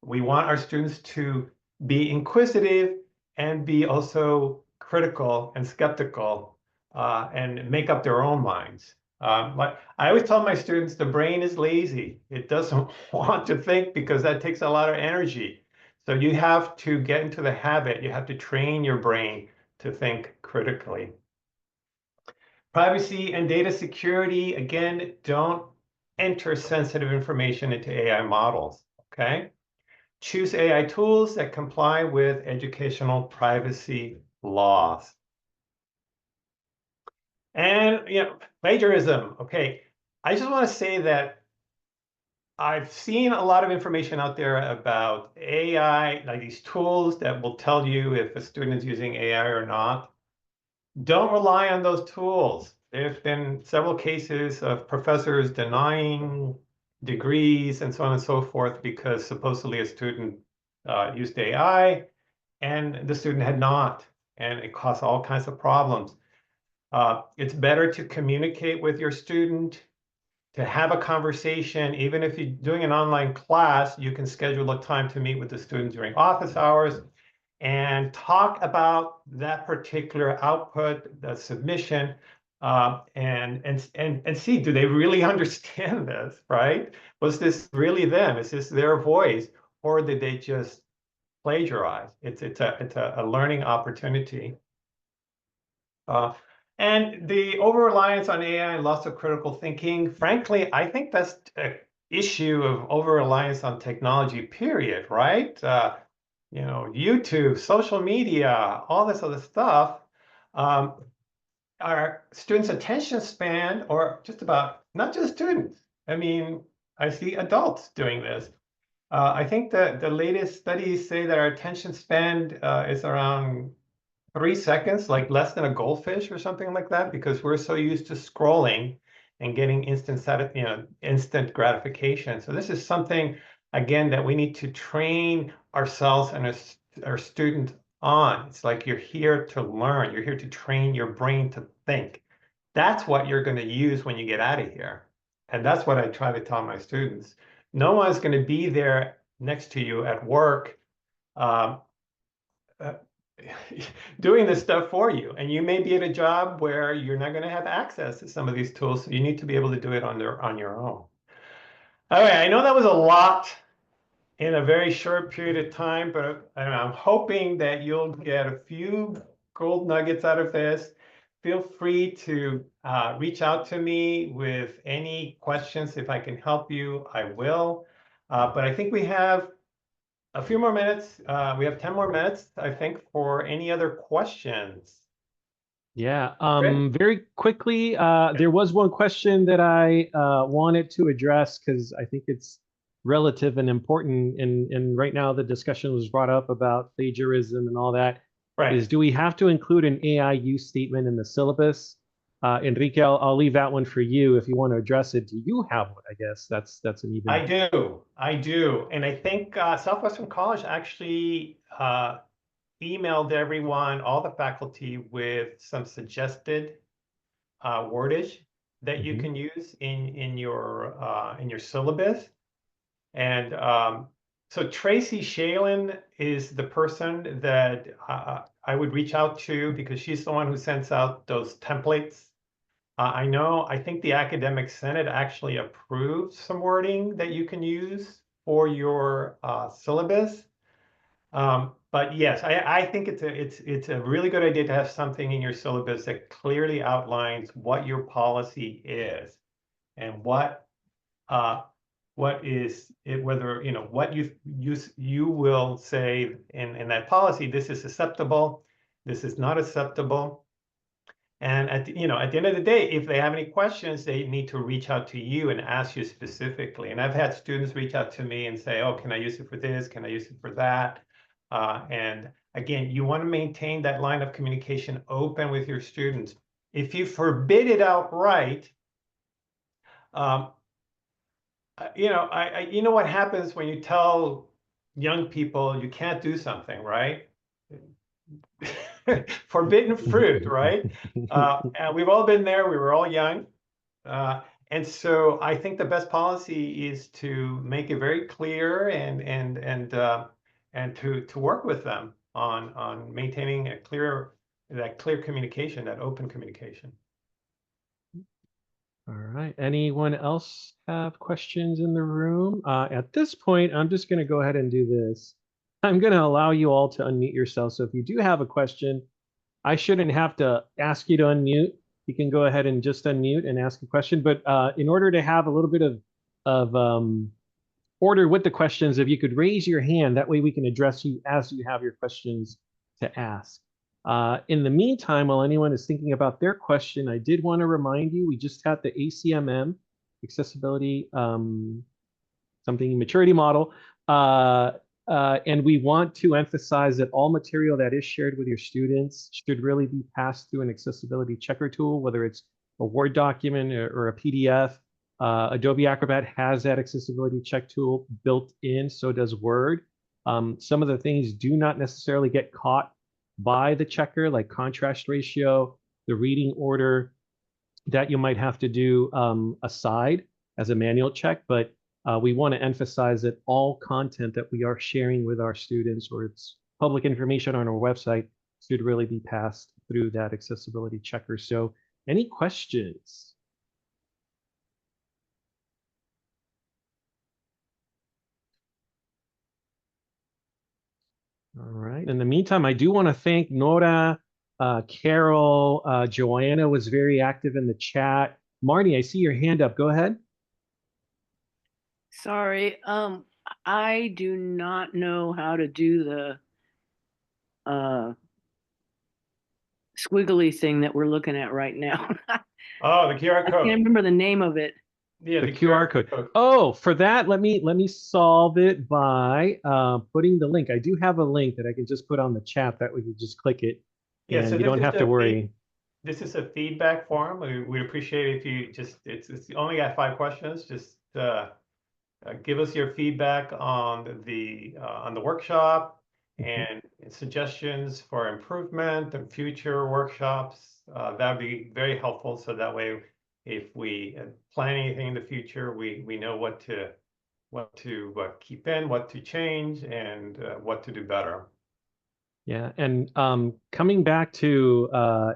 We want our students to be inquisitive and be also critical and skeptical, and make up their own minds. Like I always tell my students, the brain is lazy. It doesn't want to think because that takes a lot of energy. So you have to get into the habit. You have to train your brain to think critically. Privacy and data security, again, don't enter sensitive information into AI models, okay? Choose AI tools that comply with educational privacy laws. And, plagiarism, okay. I just want to say that I've seen a lot of information out there about AI, like these tools that will tell you if a student is using AI or not. Don't rely on those tools. There have been several cases of professors denying degrees and so on and so forth because supposedly a student used AI and the student had not, and it caused all kinds of problems. It's better to communicate with your student, to have a conversation. Even if you're doing an online class, you can schedule a time to meet with the student during office hours and talk about that particular output, the submission, and see, do they really understand this, right? Was this really them? Is this their voice, or did they just plagiarize? It's a learning opportunity. And the over-reliance on AI and loss of critical thinking, frankly, I think that's an issue of over-reliance on technology, period, right? YouTube, social media, all this other stuff. our students' attention span, or just about, not just students. I mean, I see adults doing this. I think that the latest studies say that our attention span is around 3 seconds, like less than a goldfish or something like that, because we're so used to scrolling and getting instant gratification. So this is something, again, that we need to train ourselves and our students on. It's like you're here to learn. You're here to train your brain to think. That's what you're going to use when you get out of here. And that's what I try to tell my students. No one's going to be there next to you at work uh, doing this stuff for you. And you may be at a job where you're not going to have access to some of these tools. So you need to be able to do it on your own. All right, I know that was a lot in a very short period of time, but I'm hoping that you'll get a few gold nuggets out of this. Feel free to reach out to me with any questions. If I can help you, I will. But I think we have a few more minutes. We have 10 more minutes, I think, for any other questions. Yeah, Great. very quickly, there was one question that I wanted to address because I think it's relative and important. And right now the discussion was brought up about plagiarism and all that. Right. Is do we have to include an AI use statement in the syllabus? Enrique, I'll leave that one for you if you want to address it. Do you have one? I guess that's an even. I do. And I think Southwestern College actually emailed everyone, all the faculty, with some suggested wordage that you can use in your syllabus. And so Tracy Shalen is the person that I would reach out to, because she's the one who sends out those templates. I think the Academic Senate actually approved some wording that you can use for your syllabus. But yes, I think it's a really good idea to have something in your syllabus that clearly outlines what your policy is and what is it, whether what you will say in that policy. This is acceptable, this is not acceptable. And at the end of the day, if they have any questions, they need to reach out to you and ask you specifically. And I've had students reach out to me and say, oh, can I use it for this? Can I use it for that? And again, you want to maintain that line of communication open with your students. If you forbid it outright, you know what happens when you tell young people you can't do something, right? Forbidden fruit, right? And we've all been there. We were all young. And so I think the best policy is to make it very clear and to work with them on maintaining that clear communication, that open communication. All right. Anyone else have questions in the room? At this point, I'm just going to go ahead and do this. I'm going to allow you all to unmute yourself. So if you do have a question, I shouldn't have to ask you to unmute. You can go ahead and just unmute and ask a question. But in order to have a little bit of order with the questions, if you could raise your hand, that way we can address you as you have your questions to ask. In the meantime, while anyone is thinking about their question, I did want to remind you, we just had the ACMM, accessibility something maturity model. And we want to emphasize that all material that is shared with your students should really be passed through an accessibility checker tool, whether it's a Word document or a PDF. Adobe Acrobat has that accessibility check tool built in, so does Word. Some of the things do not necessarily get caught by the checker, like contrast ratio, the reading order, that you might have to do aside as a manual check, but we want to emphasize that all content that we are sharing with our students, or it's public information on our website, should really be passed through that accessibility checker. So any questions? All right. In the meantime, I do want to thank Nora, Carol, Joanna was very active in the chat. Marty, I see your hand up. Go ahead. Sorry, I do not know how to do the squiggly thing that we're looking at right now. Oh, the QR I code. can't remember the name of it. Yeah, The QR code. Oh, for that, let me solve it by putting the link. I do have a link that I can just put on the chat that we can just click it, Yeah, and so you don't have to worry. This is a feedback form. We appreciate if you just, it's only got 5 questions. Just give us your feedback on the workshop and suggestions for improvement and future workshops. That would be very helpful. So that way, if we plan anything in the future, we know what to keep in, what to change, and what to do better. Yeah, and coming back to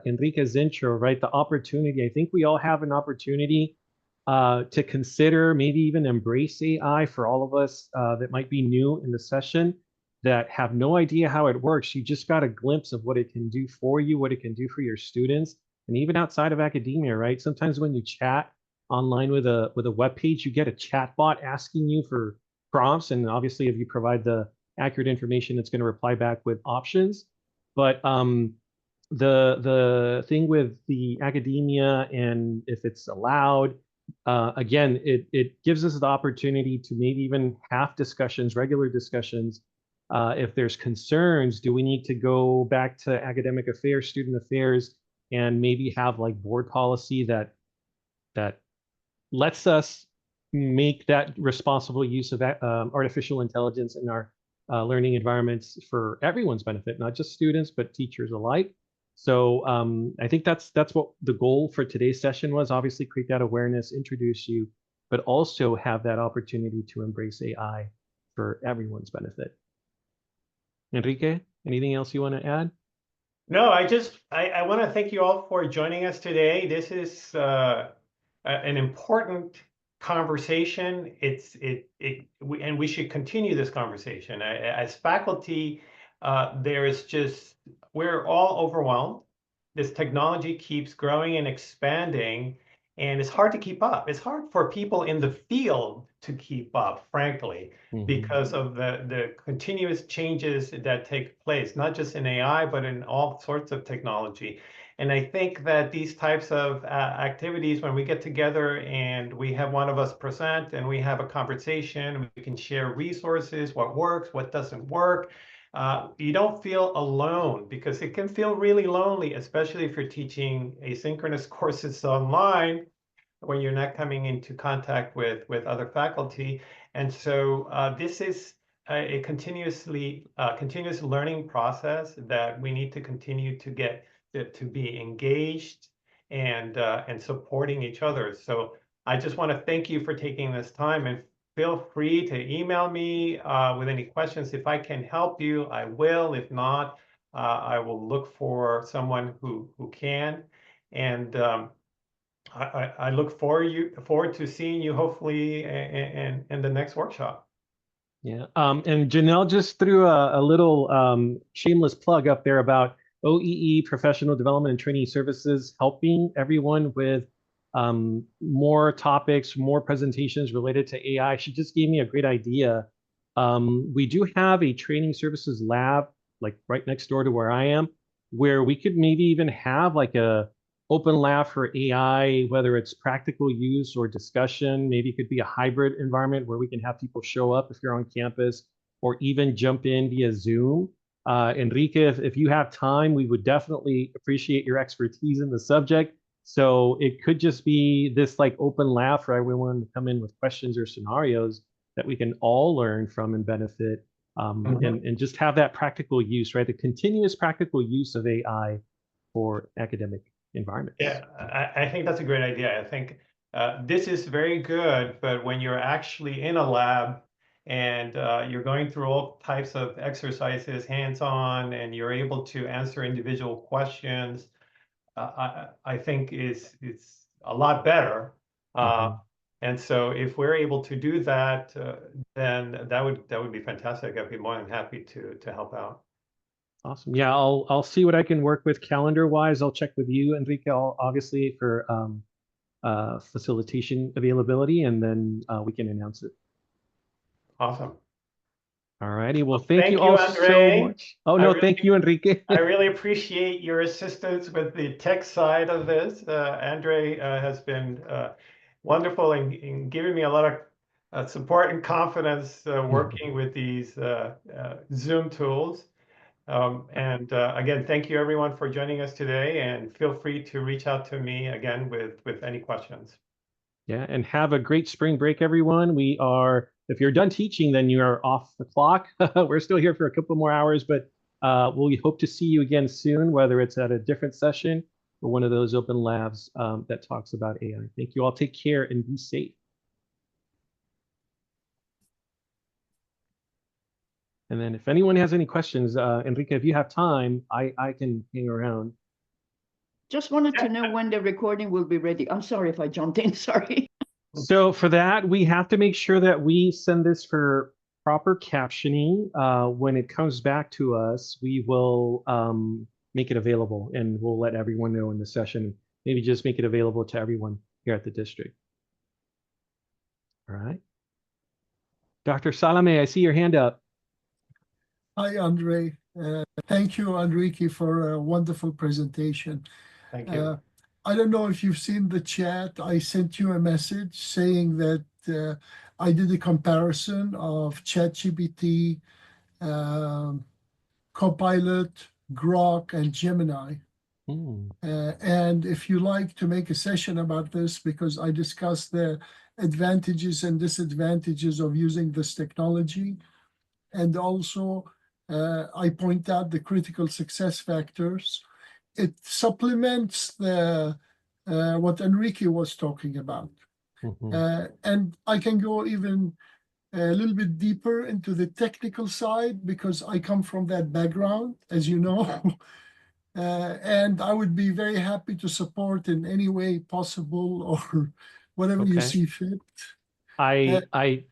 Enrique's intro, right? The opportunity. I think we all have an opportunity to consider, maybe even embrace AI for all of us that might be new in the session that have no idea how it works. You just got a glimpse of what it can do for you, what it can do for your students, and even outside of academia, right? Sometimes when you chat online with a web page, you get a chat bot asking you for prompts, and obviously, if you provide the accurate information, it's going to reply back with options. But the thing with the academia, and if it's allowed, again, it gives us the opportunity to maybe even have discussions, regular discussions. If there's concerns, do we need to go back to academic affairs, student affairs, and maybe have like board policy that lets us make that responsible use of artificial intelligence in our learning environments for everyone's benefit, not just students, but teachers alike. So I think that's what the goal for today's session was. Obviously, create that awareness, introduce you, but also have that opportunity to embrace AI for everyone's benefit. Enrique, anything else you want to add? No, I want to thank you all for joining us today. This is an important conversation. And we should continue this conversation. As faculty, we're all overwhelmed. This technology keeps growing and expanding, and it's hard to keep up. It's hard for people in the field to keep up, frankly, because of the continuous changes that take place, not just in AI, but in all sorts of technology. And I think that these types of activities, when we get together and we have one of us present and we have a conversation, we can share resources, what works, what doesn't work. You don't feel alone, because it can feel really lonely, especially if you're teaching asynchronous courses online, when you're not coming into contact with other faculty. And so this is a continuous learning process that we need to continue to get to be engaged and supporting each other. So I just want to thank you for taking this time, and feel free to email me with any questions. If I can help you, I will. If not, I will look for someone who can. And I look forward to seeing you hopefully in the next workshop. Yeah, and Janelle just threw a little shameless plug up there about OEE, Professional Development and Training Services, helping everyone with more topics, more presentations related to AI. She just gave me a great idea. We do have a training services lab, like right next door to where I am, where we could maybe even have like a open lab for AI, whether it's practical use or discussion. Maybe it could be a hybrid environment where we can have people show up if you're on campus, or even jump in via Zoom. Enrique, if you have time, we would definitely appreciate your expertise in the subject. So it could just be this like open lab for everyone to come in with questions or scenarios that we can all learn from and benefit, and just have that practical use, right? The continuous practical use of AI for academic environments. Yeah, I think that's a great idea. I think this is very good, but when you're actually in a lab and you're going through all types of exercises hands-on, and you're able to answer individual questions, I think it's a lot better. And so if we're able to do that, then that would be fantastic. I'd be more than happy to help out. Awesome. Yeah, I'll see what I can work with calendar wise. I'll check with you, Enrique, obviously for facilitation availability, and then we can announce it. Awesome. All righty. Well, thank Thank you you, all so Andre. much. Oh, I no, really- thank you, Enrique. I really appreciate your assistance with the tech side of this. Andre has been wonderful in giving me a lot of support and confidence working with these Zoom tools. Again, thank you everyone for joining us today, and feel free to reach out to me again with any questions. Yeah, and have a great spring break, everyone. We are, if you're done teaching, then you are off the clock. We're still here for a couple more hours, but we hope to see you again soon, whether it's at a different session or one of those open labs that talks about AI. Thank you all. Take care and be safe. And then if anyone has any questions, Enrique, if you have time, I can hang around. Just wanted to know when the recording will be ready. I'm sorry if I jumped in, sorry. So for that, we have to make sure that we send this for proper captioning. When it comes back to us, we will make it available, and we'll let everyone know in the session. Maybe just make it available to everyone here at the district. All right. Dr. Salame, I see your hand up. Hi, Andre. Thank you, Enrique, for a wonderful presentation. Thank you. I don't know if you've seen the chat. I sent you a message saying that I did a comparison of ChatGPT, Copilot, Grok, and Gemini. And if you like to make a session about this, because I discussed the advantages and disadvantages of using this technology, and also I point out the critical success factors. It supplements the what Enrique was talking about. And I can go even a little bit deeper into the technical side because I come from that background, as you know. And I would be very happy to support in any way possible or whatever you see fit. I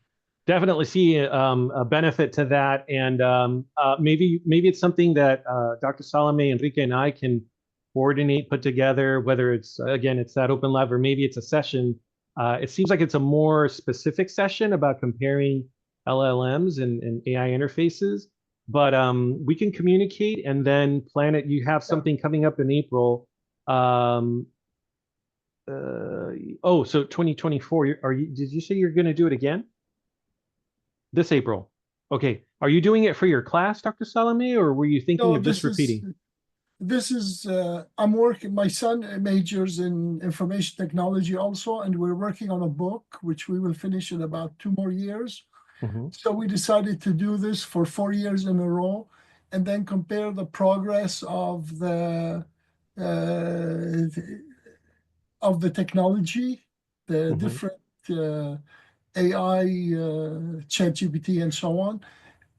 definitely see a benefit to that, and maybe it's something that Dr. Salame, Enrique, and I can coordinate, put together. Whether it's again it's that open lab or maybe it's a session. It seems like it's a more specific session about comparing LLMs and AI interfaces. But we can communicate and then plan it. You have something coming up in April. So 2024. Did you say you're going to do it again? This April. Okay. Are you doing it for your class, Dr. Salame, or were you thinking of just repeating? I'm working, my son majors in information technology also, and we're working on a book, which we will finish in about 2 more years. So we decided to do this for 4 years in a row, and then compare the progress of the technology, the different AI, ChatGPT, and so on,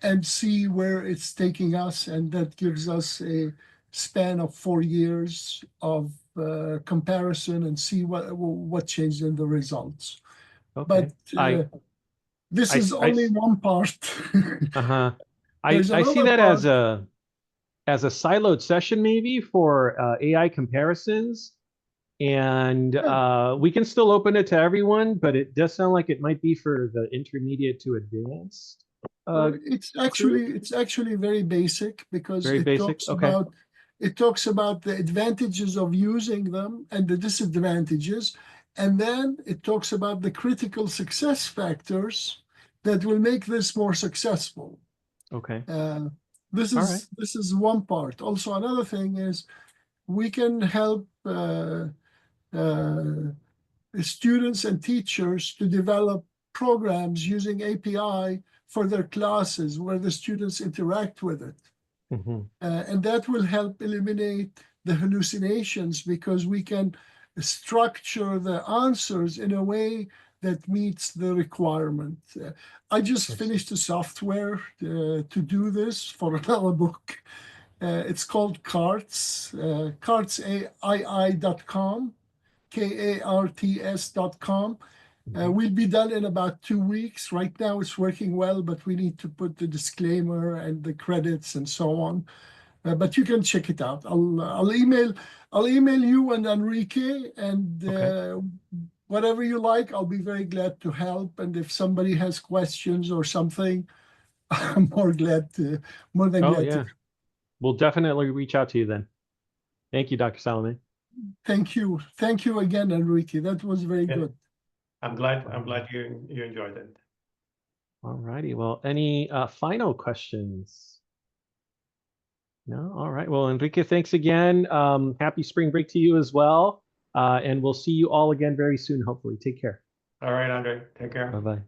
and see where it's taking us. And that gives us a span of 4 years of comparison and see what changed in the results. Okay. But this is only one part. I see that as a siloed session maybe for AI comparisons. And we can still open it to everyone, but it does sound like it might be for the intermediate to advanced. It's actually very basic because it talks about the advantages of using them and the disadvantages, and then it talks about the critical success factors that will make this more successful. Okay. This is one part. Also, another thing is we can help students and teachers to develop programs using API for their classes where the students interact with it. And that will help eliminate the hallucinations because we can structure the answers in a way that meets the requirement. I just finished a software to do this for another book. It's called CARTS, cartsai.com, KARTS.com. We'll be done in about 2 weeks. Right now it's working well, but we need to put the disclaimer and the credits and so on. But you can check it out. I'll email you and Enrique, and whatever you like, I'll be very glad to help. And if somebody has questions or something, I'm more than glad Oh, to. yeah. We'll definitely reach out to you then. Thank you, Dr. Salome. Thank you. Thank you again, Enrique. That was very Yeah. good. I'm glad you enjoyed it. All righty. Well, any final questions? No? All right. Well, Enrique, thanks again. Happy spring break to you as well. And we'll see you all again very soon, hopefully. Take care. All right, Andre, take care. Bye-bye.